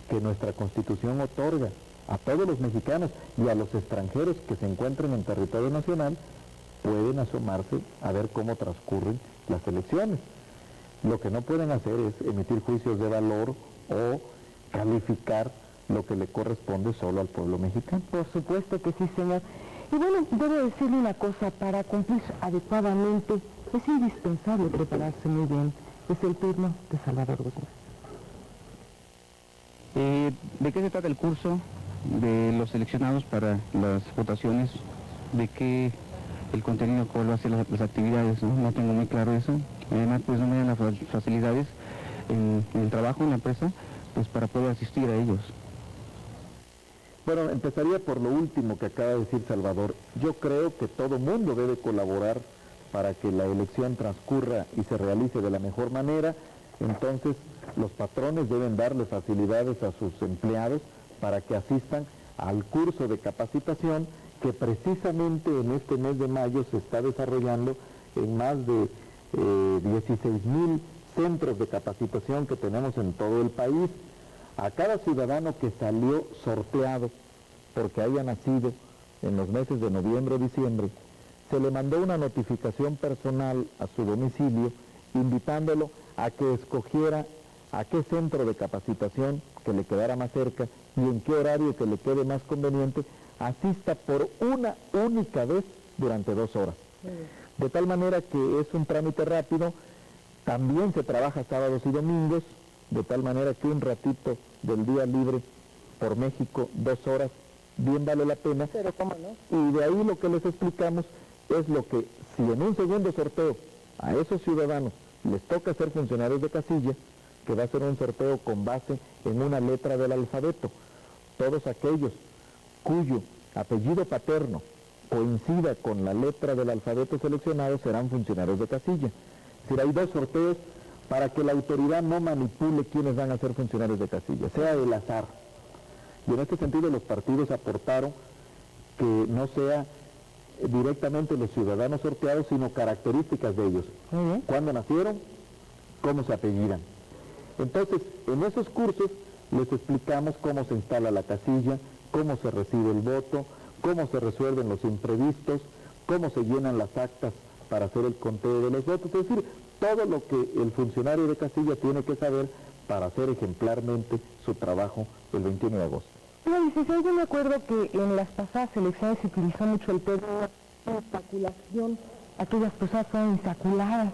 que nuestra Constitución otorga a todos los mexicanos y a los extranjeros que se encuentren en territorio nacional, pueden asomarse a ver cómo transcurren las elecciones. Lo que no pueden hacer es emitir juicios de valor o calificar lo que le corresponde solo al pueblo mexicano. Por supuesto que sí, señor. Y bueno, debo decirle una cosa, para cumplir adecuadamente es indispensable prepararse muy bien. Es el turno de Salvador Guzmán. ¿De qué se trata el curso de los seleccionados para las votaciones? ¿De qué el contenido, cuál va a ser las actividades? No tengo muy claro eso. Además, pues no me dan las facilidades en el trabajo, en la empresa, pues para poder asistir a ellos. Bueno, empezaría por lo último que acaba de decir Salvador. Yo creo que todo mundo debe colaborar para que la elección transcurra y se realice de la mejor manera. Entonces, los patrones deben darle facilidades a sus empleados para que asistan al curso de capacitación que precisamente en este mes de mayo se está desarrollando en más de 16,000 centros de capacitación que tenemos en todo el país. A cada ciudadano que salió sorteado porque haya nacido en los meses de noviembre o diciembre, se le mandó una notificación personal a su domicilio invitándolo a que escogiera a qué centro de capacitación que le quedara más cerca y en qué horario que le quede más conveniente, asista por una única vez durante 2 horas. De tal manera que es un trámite rápido. También se trabaja sábados y domingos, de tal manera que un ratito del día libre por México, 2 horas, bien vale la pena. Pero cómo no. Y de ahí lo que les explicamos es lo que, si en un segundo sorteo a esos ciudadanos les toca ser funcionarios de casilla, que va a ser un sorteo con base en una letra del alfabeto, todos aquellos cuyo apellido paterno coincida con la letra del alfabeto seleccionado serán funcionarios de casilla. Es decir, hay 2 sorteos para que la autoridad no manipule quiénes van a ser funcionarios de casilla, sea el azar. Y en este sentido los partidos aportaron que no sea directamente los ciudadanos sorteados, sino características de ellos. ¿Cuándo nacieron? ¿Cómo se apellidan? Entonces, en esos cursos les explicamos cómo se instala la casilla, cómo se recibe el voto, cómo se resuelven los imprevistos, cómo se llenan las actas para hacer el conteo de los votos, es decir, todo lo que el funcionario de casilla tiene que saber para hacer ejemplarmente su trabajo el 21 de agosto. Pero licenciado, yo me acuerdo que en las pasadas elecciones se utilizó mucho el término insaculación. Aquellas personas fueron insaculadas.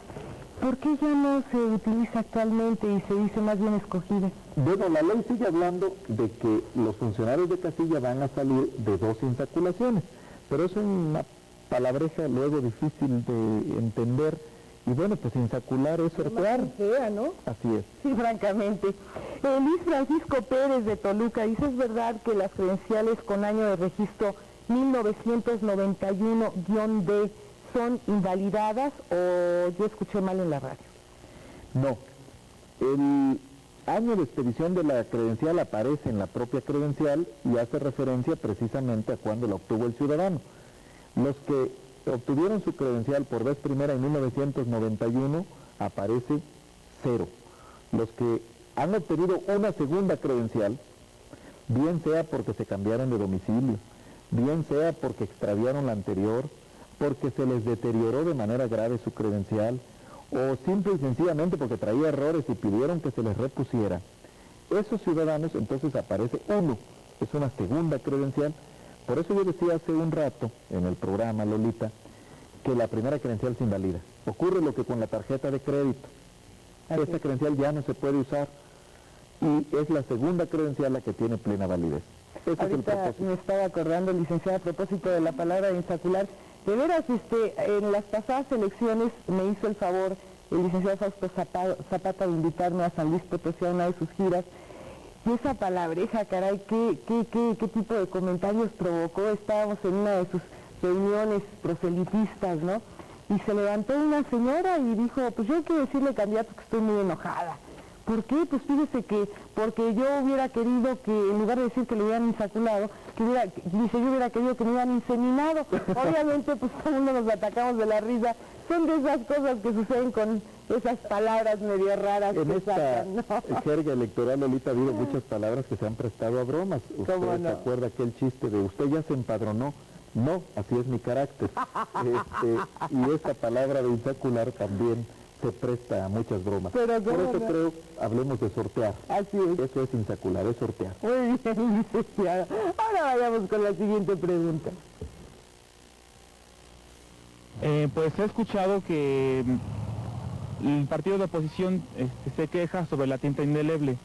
¿Por qué ya no se utiliza actualmente y se dice más bien escogidas? Bueno, la ley sigue hablando de que los funcionarios de casilla van a salir de 2 insaculaciones, pero es una palabreja luego difícil de entender. Y bueno, pues insacular es sortear. Fea, ¿no? Así es. Sí, francamente. Luis Francisco Pérez de Toluca dice, ¿es verdad que las credenciales con año de registro 1991-D son invalidadas o yo escuché mal en la radio? No. El año de expedición de la credencial aparece en la propia credencial y hace referencia precisamente a cuando la obtuvo el ciudadano. Los que obtuvieron su credencial por vez primera en 1991 aparece 0. Los que han obtenido una segunda credencial, bien sea porque se cambiaron de domicilio, bien sea porque extraviaron la anterior, porque se les deterioró de manera grave su credencial, o simple y sencillamente porque traía errores y pidieron que se les repusiera, esos ciudadanos entonces aparece 1, es una segunda credencial. Por eso yo decía hace un rato en el programa, Lolita, que la primera credencial se invalida. Ocurre lo que con la tarjeta de crédito. Esta credencial ya no se puede usar y es la segunda credencial la que tiene plena validez. Ese Ahorita es el propósito. me estaba acordando, licenciada, a propósito de la palabra insacular. De veras, en las pasadas elecciones me hizo el favor el licenciado Fausto Zapata de invitarme a San Luis Potosí a una de sus giras. Y esa palabreja, caray, qué tipo de comentarios provocó. Estábamos en una de sus reuniones proselitistas, ¿no? Y se levantó una señora y dijo, pues yo quiero decirle, candidato, que estoy muy enojada. ¿Por qué? Pues fíjese que, porque yo hubiera querido que, en lugar de decir que le hubieran insaculado, yo hubiera querido que me hubieran inseminado. Obviamente, pues todo el mundo nos atacamos de la risa. Son de esas cosas que suceden con esas palabras medio raras En que esta sacan, ¿no? jerga electoral, Lolita, ha habido muchas palabras que se han prestado a bromas. ¿Usted ¿Cómo no? se acuerda aquel chiste de usted ya se empadronó? No, así es mi carácter. Y esta palabra de insacular también se presta a muchas bromas. Pero por ¿cómo eso no? creo, hablemos de sortear. Así es. Eso es insacular, es sortear. Muy bien, licenciada. Ahora vayamos con la siguiente pregunta. Pues he escuchado que el partido de oposición se queja sobre la tinta indeleble.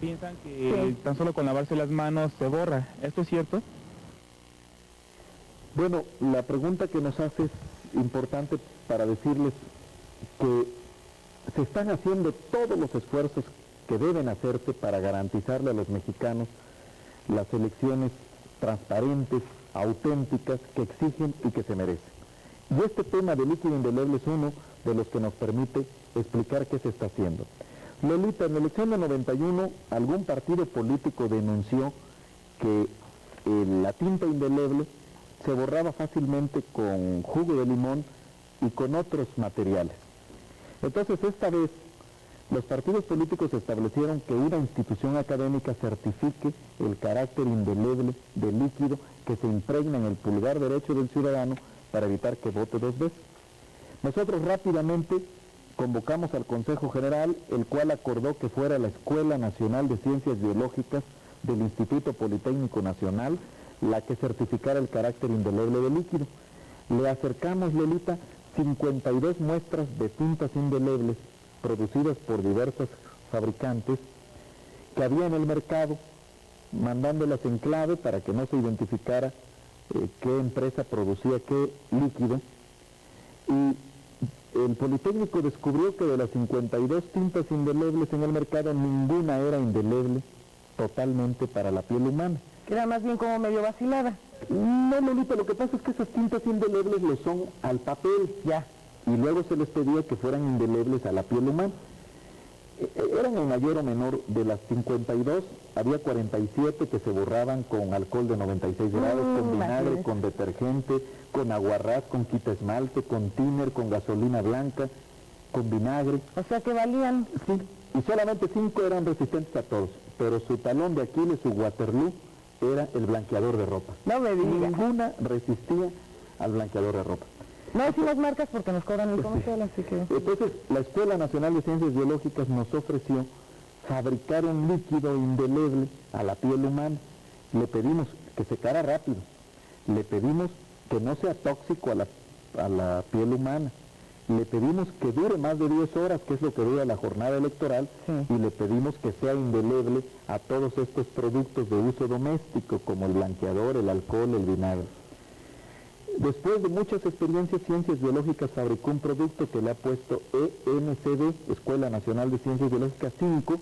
Piensan que tan solo con lavarse las manos se borra. ¿Esto es cierto? Bueno, la pregunta que nos hace es importante para decirles que se están haciendo todos los esfuerzos que deben hacerse para garantizarle a los mexicanos las elecciones transparentes, auténticas, que exigen y que se merecen. Y este tema de líquido indeleble es uno de los que nos permite explicar qué se está haciendo. Lolita, en la elección de 91, algún partido político denunció que la tinta indeleble se borraba fácilmente con jugo de limón y con otros materiales. Entonces, esta vez, los partidos políticos establecieron que una institución académica certifique el carácter indeleble del líquido que se impregna en el pulgar derecho del ciudadano para evitar que vote 2 veces. Nosotros rápidamente convocamos al Consejo General, el cual acordó que fuera la Escuela Nacional de Ciencias Biológicas del Instituto Politécnico Nacional la que certificara el carácter indeleble del líquido. Le acercamos, Lolita, 52 muestras de tintas indelebles producidas por diversos fabricantes que había en el mercado, mandándolas en clave para que no se identificara qué empresa producía qué líquido. Y el Politécnico descubrió que de las 52 tintas indelebles en el mercado, ninguna era indeleble totalmente para la piel humana. Que era más bien como medio vacilada. No, Lolita, lo que pasa es que esas tintas indelebles lo son al papel, ya, y luego se les pedía que fueran indelebles a la piel humana. Eran en mayor o menor, de las 52, había 47 que se borraban con alcohol de 96 grados, con vinagre, con detergente, con aguarrás, con quita esmalte, con thinner, con gasolina blanca, con vinagre. O sea que valían. Sí, y solamente 5 eran resistentes a todos, pero su talón de Aquiles, su Waterloo, era el blanqueador de ropa. No me digas. Ninguna resistía al blanqueador de ropa. No decimos marcas porque nos cobran el comercial, así que... Entonces, la Escuela Nacional de Ciencias Biológicas nos ofreció fabricar un líquido indeleble a la piel humana. Le pedimos que secara rápido, le pedimos que no sea tóxico a la piel humana, le pedimos que dure más de 10 horas, que es lo que dura la jornada electoral, y le pedimos que sea indeleble a todos estos productos de uso doméstico, como el blanqueador, el alcohol, el vinagre. Después de muchas experiencias, Ciencias Biológicas fabricó un producto que le ha puesto ENCB, Escuela Nacional de Ciencias Biológicas 5,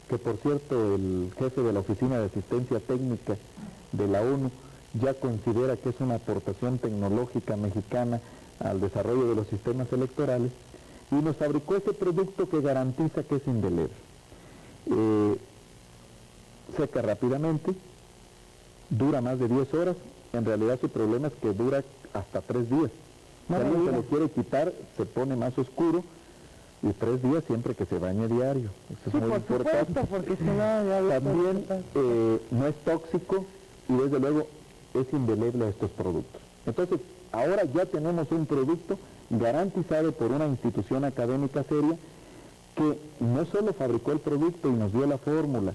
que por cierto el jefe de la Oficina de Asistencia Técnica de la ONU ya considera que es una aportación tecnológica mexicana al desarrollo de los sistemas electorales. y nos fabricó ese producto que garantiza que es indeleble. Seca rápidamente, dura más de 10 horas, en realidad su problema es que dura hasta 3 días. Si alguien se lo quiere quitar, se pone más oscuro, y 3 días siempre que se bañe diario. Eso es muy importante. Supuesto, porque si no... También no es tóxico y desde luego es indeleble a estos productos. Entonces, ahora ya tenemos un producto garantizado por una institución académica seria que no solo fabricó el producto y nos dio la fórmula,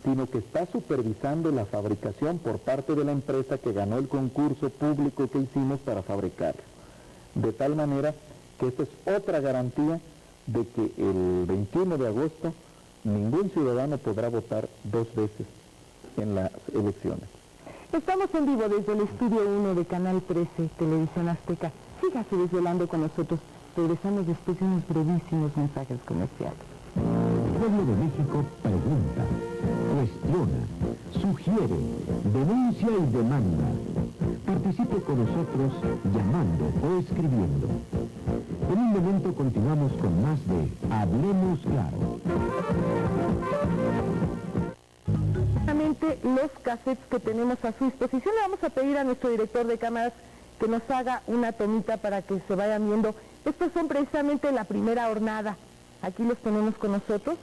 sino que está supervisando la fabricación por parte de la empresa que ganó el concurso público que hicimos para fabricarlo. De tal manera que esta es otra garantía de que el 21 de agosto ningún ciudadano podrá votar 2 veces en las elecciones. Estamos en vivo desde el Estudio 1 de Canal 13, Televisión Azteca. Sígase desvelando con nosotros. Regresamos después de unos brevísimos mensajes comerciales. El pueblo de México pregunta, cuestiona, sugiere, denuncia y demanda. Participe con nosotros llamando o escribiendo. En un momento continuamos con más de Hablemos Claro. Los cassettes que tenemos a su disposición, le vamos a pedir a nuestro director de cámaras que nos haga una tomita para que se vayan viendo. Estos son precisamente la primera hornada. Aquí los tenemos con nosotros.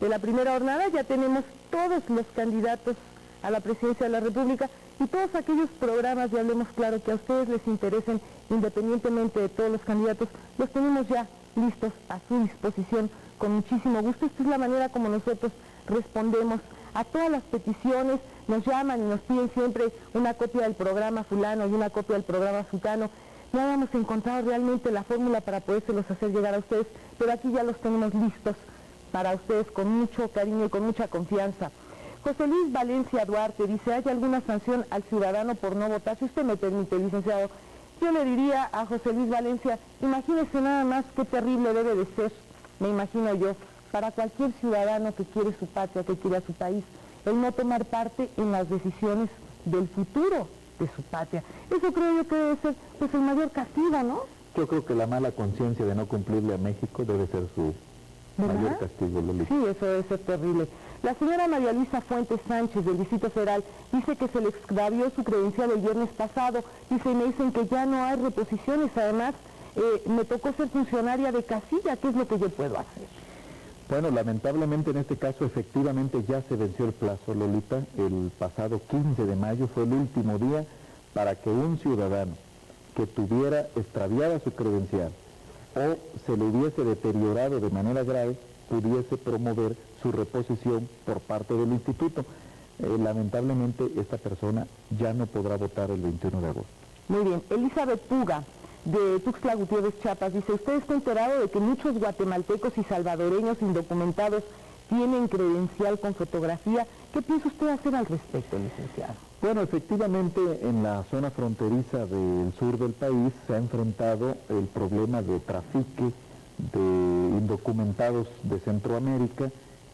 De la primera hornada ya tenemos todos los candidatos a la presidencia de la República y todos aquellos programas de Hablemos Claro que a ustedes les interesen, independientemente de todos los candidatos, los tenemos ya listos a su disposición con muchísimo gusto. Esta es la manera como nosotros respondemos a todas las peticiones. Nos llaman y nos piden siempre una copia del programa fulano y una copia del programa sultano. No habíamos encontrado realmente la fórmula para podérselos hacer llegar a ustedes, pero aquí ya los tenemos listos para ustedes con mucho cariño y con mucha confianza. José Luis Valencia Duarte dice, ¿hay alguna sanción al ciudadano por no votar? Si usted me permite, licenciado, yo le diría a José Luis Valencia, imagínese nada más qué terrible debe de ser, me imagino yo, para cualquier ciudadano que quiere su patria, que quiere a su país, el no tomar parte en las decisiones del futuro de su patria. Eso creo yo que debe ser pues el mayor castigo, ¿no? Yo creo que la mala conciencia de no cumplirle a México debe ser su mayor castigo, Lolita. Sí, eso debe ser terrible. La señora María Luisa Fuentes Sánchez del Distrito Federal dice que se le extravió su credencial el viernes pasado. Dice, y me dicen que ya no hay reposiciones. Además, me tocó ser funcionaria de casilla. ¿Qué es lo que yo puedo hacer? Bueno, lamentablemente en este caso efectivamente ya se venció el plazo, Lolita. El pasado 15 de mayo fue el último día para que un ciudadano que tuviera extraviada su credencial o se le hubiese deteriorado de manera grave pudiese promover su reposición por parte del instituto. Lamentablemente esta persona ya no podrá votar el 21 de agosto. Muy bien. Elizabeth Puga, de Tuxtla Gutiérrez, Chiapas, dice, ¿usted está enterado de que muchos guatemaltecos y salvadoreños indocumentados tienen credencial con fotografía? ¿Qué piensa usted hacer al respecto, licenciado? Bueno, efectivamente en la zona fronteriza del sur del país se ha enfrentado el problema de trafique de indocumentados de Centroamérica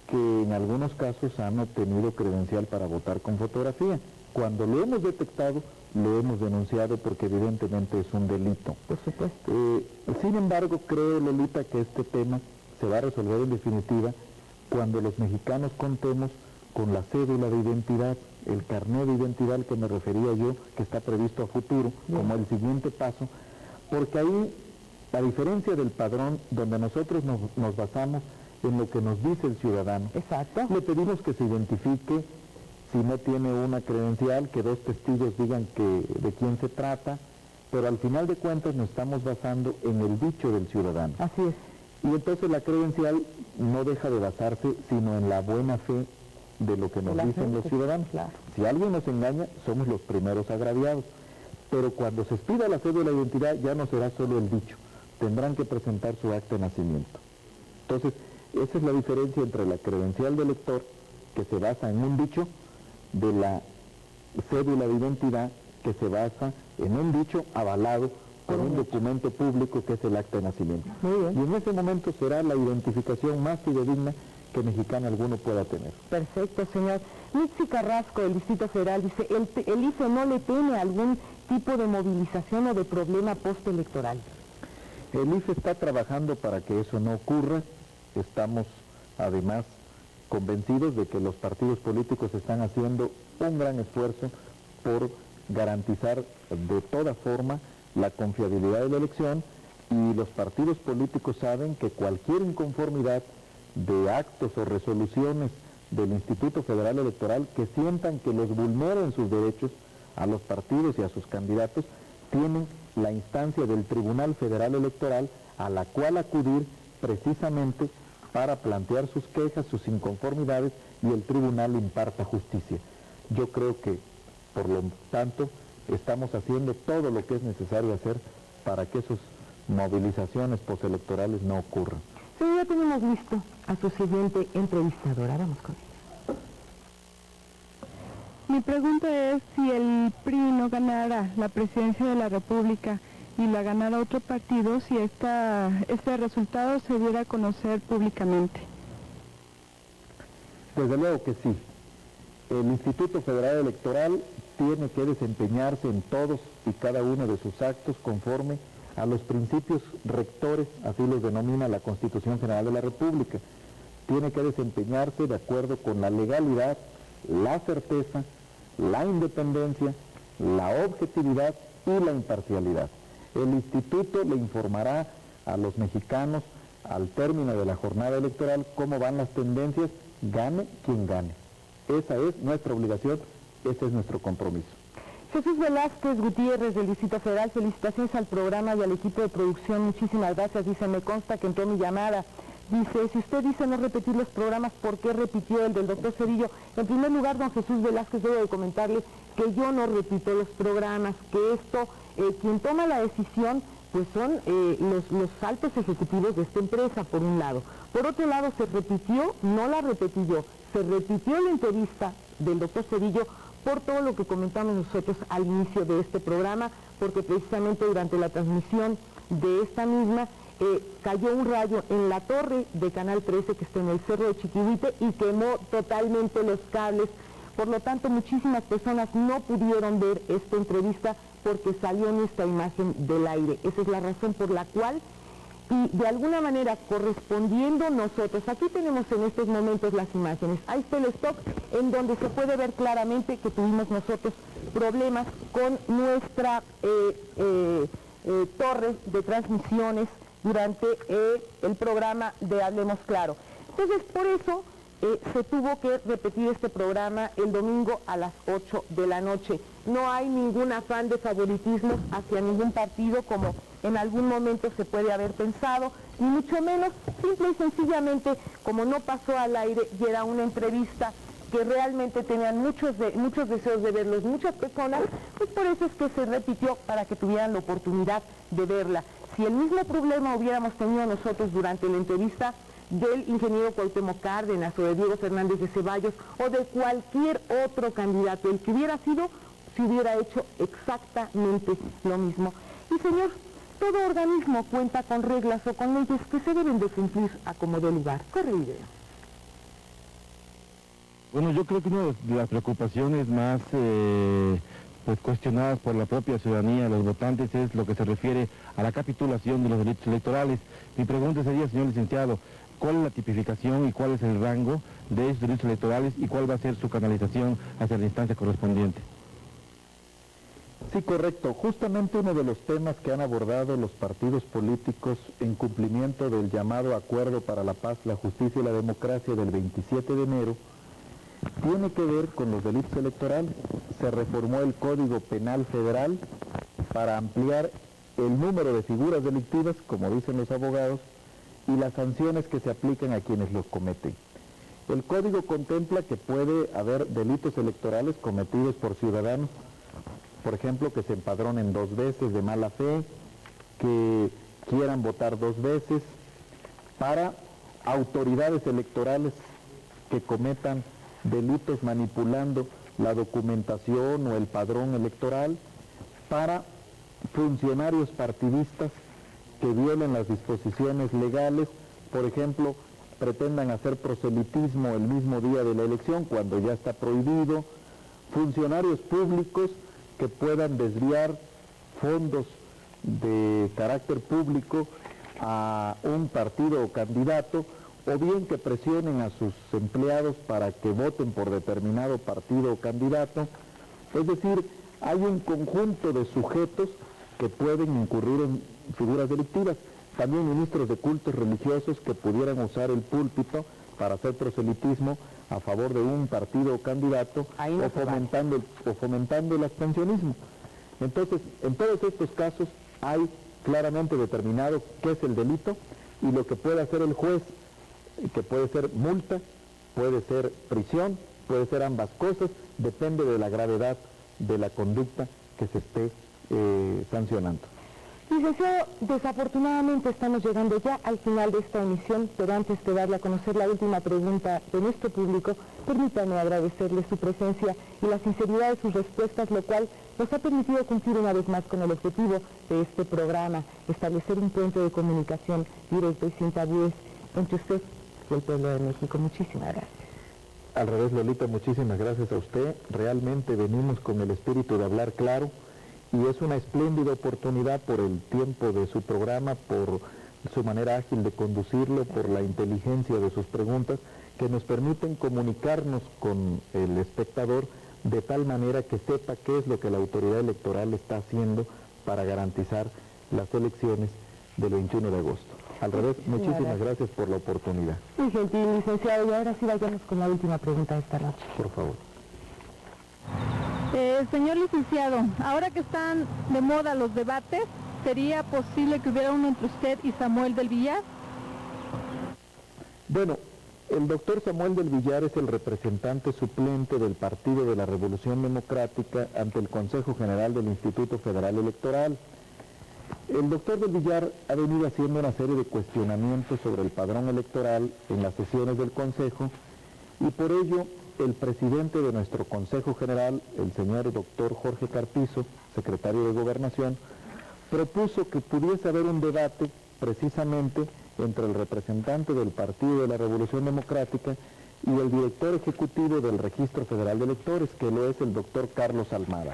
que en algunos casos han obtenido credencial para votar con fotografía. Cuando lo hemos detectado, lo hemos denunciado porque evidentemente es un delito. Por supuesto. Sin embargo, creo, Lolita, que este tema se va a resolver en definitiva cuando los mexicanos contemos con la cédula de identidad, el carnet de identidad al que me refería yo, que está previsto a futuro, como el siguiente paso, porque ahí, a diferencia del padrón, donde nosotros nos basamos en lo que nos dice el ciudadano, exacto, le pedimos que se identifique. Si no tiene una credencial, que 2 testigos digan de quién se trata, pero al final de cuentas nos estamos basando en el dicho del ciudadano. Así es. Y entonces la credencial no deja de basarse sino en la buena fe de lo que nos dicen los ciudadanos. Claro. Si alguien nos engaña, somos los primeros agraviados. Pero cuando se expida la cédula de identidad ya no será solo el dicho, tendrán que presentar su acta de nacimiento. Entonces, esa es la diferencia entre la credencial del elector, que se basa en un dicho, de la cédula de identidad que se basa en un dicho avalado por un documento público que es el acta de nacimiento. Muy bien. Y en ese momento será la identificación más fidedigna que mexicano alguno pueda tener. Perfecto, señor. Mitzi Carrasco, del Distrito Federal, dice, el IFE no le teme a algún tipo de movilización o de problema postelectoral. El IFE está trabajando para que eso no ocurra. Estamos además convencidos de que los partidos políticos están haciendo un gran esfuerzo por garantizar de toda forma la confiabilidad de la elección, y los partidos políticos saben que cualquier inconformidad de actos o resoluciones del Instituto Federal Electoral que sientan que los vulneren sus derechos a los partidos y a sus candidatos, tienen la instancia del Tribunal Federal Electoral a la cual acudir precisamente para plantear sus quejas, sus inconformidades, y el tribunal imparta justicia. Yo creo que, por lo tanto, estamos haciendo todo lo que es necesario hacer para que esas movilizaciones postelectorales no ocurran. Sí, ya tenemos listo a su siguiente entrevistadora. Vamos con ella. Mi pregunta es si el PRI no ganara la presidencia de la República y la ganara otro partido, si este resultado se diera a conocer públicamente. Desde luego que sí. El Instituto Federal Electoral tiene que desempeñarse en todos y cada uno de sus actos conforme a los principios rectores, así los denomina la Constitución General de la República. Tiene que desempeñarse de acuerdo con la legalidad, la certeza, la independencia, la objetividad y la imparcialidad. El instituto le informará a los mexicanos al término de la jornada electoral cómo van las tendencias, gane quien gane. Esa es nuestra obligación, ese es nuestro compromiso. Jesús Velázquez Gutiérrez del Distrito Federal, felicitaciones al programa y al equipo de producción, muchísimas gracias. Dice, me consta que entró mi llamada. Dice, si usted dice no repetir los programas, ¿por qué repitió el del doctor Cedillo? En primer lugar, don Jesús Velázquez, debo de comentarle que yo no repito los programas, que esto, quien toma la decisión, pues son los altos ejecutivos de esta empresa, por un lado. Por otro lado, se repitió, no la repetí yo, se repitió la entrevista del doctor Cedillo por todo lo que comentamos nosotros al inicio de este programa, porque precisamente durante la transmisión de esta misma cayó un rayo en la torre de Canal 13 que está en el Cerro de Chiquihuite y quemó totalmente los cables. Por lo tanto, muchísimas personas no pudieron ver esta entrevista porque salió nuestra imagen del aire. Esa es la razón por la cual, y de alguna manera correspondiendo nosotros, aquí tenemos en estos momentos las imágenes, ahí está el stock en donde se puede ver claramente que tuvimos nosotros problemas con nuestra torre de transmisiones durante el programa de Hablemos Claro. Entonces, por eso se tuvo que repetir este programa el domingo a las 8 de la noche. No hay ningún afán de favoritismo hacia ningún partido, como en algún momento se puede haber pensado, ni mucho menos, simple y sencillamente, como no pasó al aire y era una entrevista que realmente tenían muchos deseos de verlos, muchas personas, pues por eso es que se repitió, para que tuvieran la oportunidad de verla. Si el mismo problema hubiéramos tenido nosotros durante la entrevista del ingeniero Cuauhtémoc Cárdenas o de Diego Fernández de Ceballos o de cualquier otro candidato, el que hubiera sido, se hubiera hecho exactamente lo mismo. Y señor, todo organismo cuenta con reglas o con leyes que se deben de cumplir a como dé lugar. Corre idea. Bueno, yo creo que una de las preocupaciones más pues cuestionadas por la propia ciudadanía, los votantes, es lo que se refiere a la capitulación de los derechos electorales. Mi pregunta sería, señor licenciado, ¿cuál es la tipificación y cuál es el rango de esos derechos electorales y cuál va a ser su canalización hacia la instancia correspondiente? Sí, correcto. Justamente uno de los temas que han abordado los partidos políticos en cumplimiento del llamado Acuerdo para la Paz, la Justicia y la Democracia del 27 de enero tiene que ver con los delitos electorales. Se reformó el Código Penal Federal para ampliar el número de figuras delictivas, como dicen los abogados, y las sanciones que se aplican a quienes los cometen. El Código contempla que puede haber delitos electorales cometidos por ciudadanos, por ejemplo, que se empadronen 2 veces de mala fe, que quieran votar 2 veces, para autoridades electorales que cometan delitos manipulando la documentación o el padrón electoral, para funcionarios partidistas que violen las disposiciones legales, por ejemplo, pretendan hacer proselitismo el mismo día de la elección cuando ya está prohibido, funcionarios públicos que puedan desviar fondos de carácter público a un partido o candidato, o bien que presionen a sus empleados para que voten por determinado partido o candidato. Es decir, hay un conjunto de sujetos que pueden incurrir en figuras delictivas. También ministros de cultos religiosos que pudieran usar el púlpito para hacer proselitismo a favor de un partido o candidato, o fomentando el abstencionismo. Entonces, en todos estos casos hay claramente determinado qué es el delito y lo que puede hacer el juez, que puede ser multa, puede ser prisión, puede ser ambas cosas, depende de la gravedad de la conducta que se esté sancionando. Licenciado, desafortunadamente estamos llegando ya al final de esta emisión, pero antes de darle a conocer la última pregunta de nuestro público, permítame agradecerle su presencia y la sinceridad de sus respuestas, lo cual nos ha permitido cumplir una vez más con el objetivo de este programa, establecer un puente de comunicación directo y sin tabúes entre usted y el pueblo de México. Muchísimas gracias. Al revés, Lolita, muchísimas gracias a usted. Realmente venimos con el espíritu de hablar claro, y es una espléndida oportunidad por el tiempo de su programa, por su manera ágil de conducirlo, por la inteligencia de sus preguntas, que nos permiten comunicarnos con el espectador de tal manera que sepa qué es lo que la autoridad electoral está haciendo para garantizar las elecciones del 21 de agosto. Al revés, muchísimas gracias por la oportunidad. Muy gentil, licenciado, y ahora sí vayamos con la última pregunta de esta noche. Por favor. Señor licenciado, ahora que están de moda los debates, ¿sería posible que hubiera uno entre usted y Samuel del Villar? Bueno, el doctor Samuel del Villar es el representante suplente del Partido de la Revolución Democrática ante el Consejo General del Instituto Federal Electoral. El doctor del Villar ha venido haciendo una serie de cuestionamientos sobre el padrón electoral en las sesiones del Consejo, y por ello el presidente de nuestro Consejo General, el señor doctor Jorge Carpizo, secretario de Gobernación, propuso que pudiese haber un debate precisamente entre el representante del Partido de la Revolución Democrática y el director ejecutivo del Registro Federal de Electores, que lo es el doctor Carlos Almada.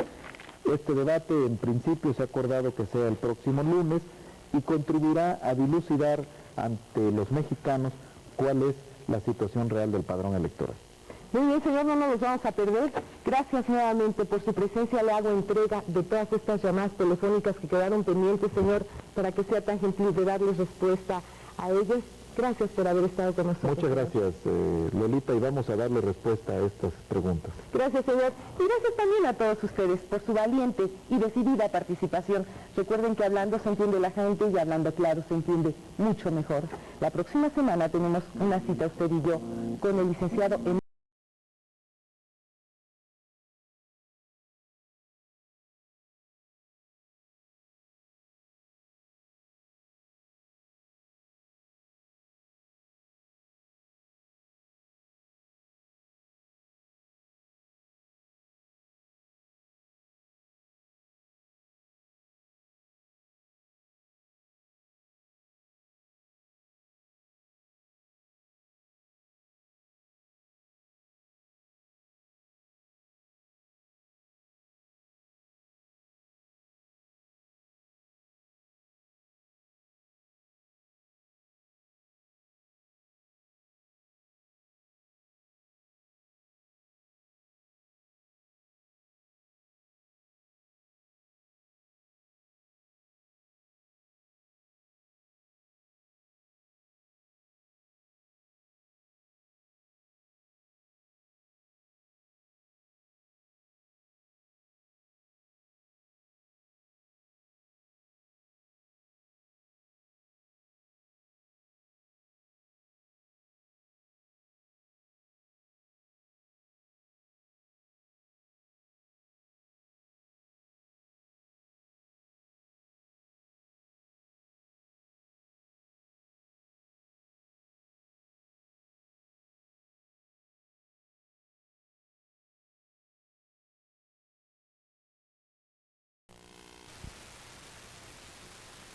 Este debate en principio se ha acordado que sea el próximo lunes y contribuirá a dilucidar ante los mexicanos cuál es la situación real del padrón electoral. Muy bien, señor, no nos los vamos a perder. Gracias nuevamente por su presencia. Le hago entrega de todas estas llamadas telefónicas que quedaron pendientes, señor, para que sea tan gentil de darles respuesta a ellos. Gracias por haber estado con nosotros. Muchas gracias, Lolita, y vamos a darle respuesta a estas preguntas. Gracias, señor. Y gracias también a todos ustedes por su valiente y decidida participación. Recuerden que hablando se entiende la gente y hablando claro se entiende mucho mejor. La próxima semana tenemos una cita, usted y yo, con el licenciado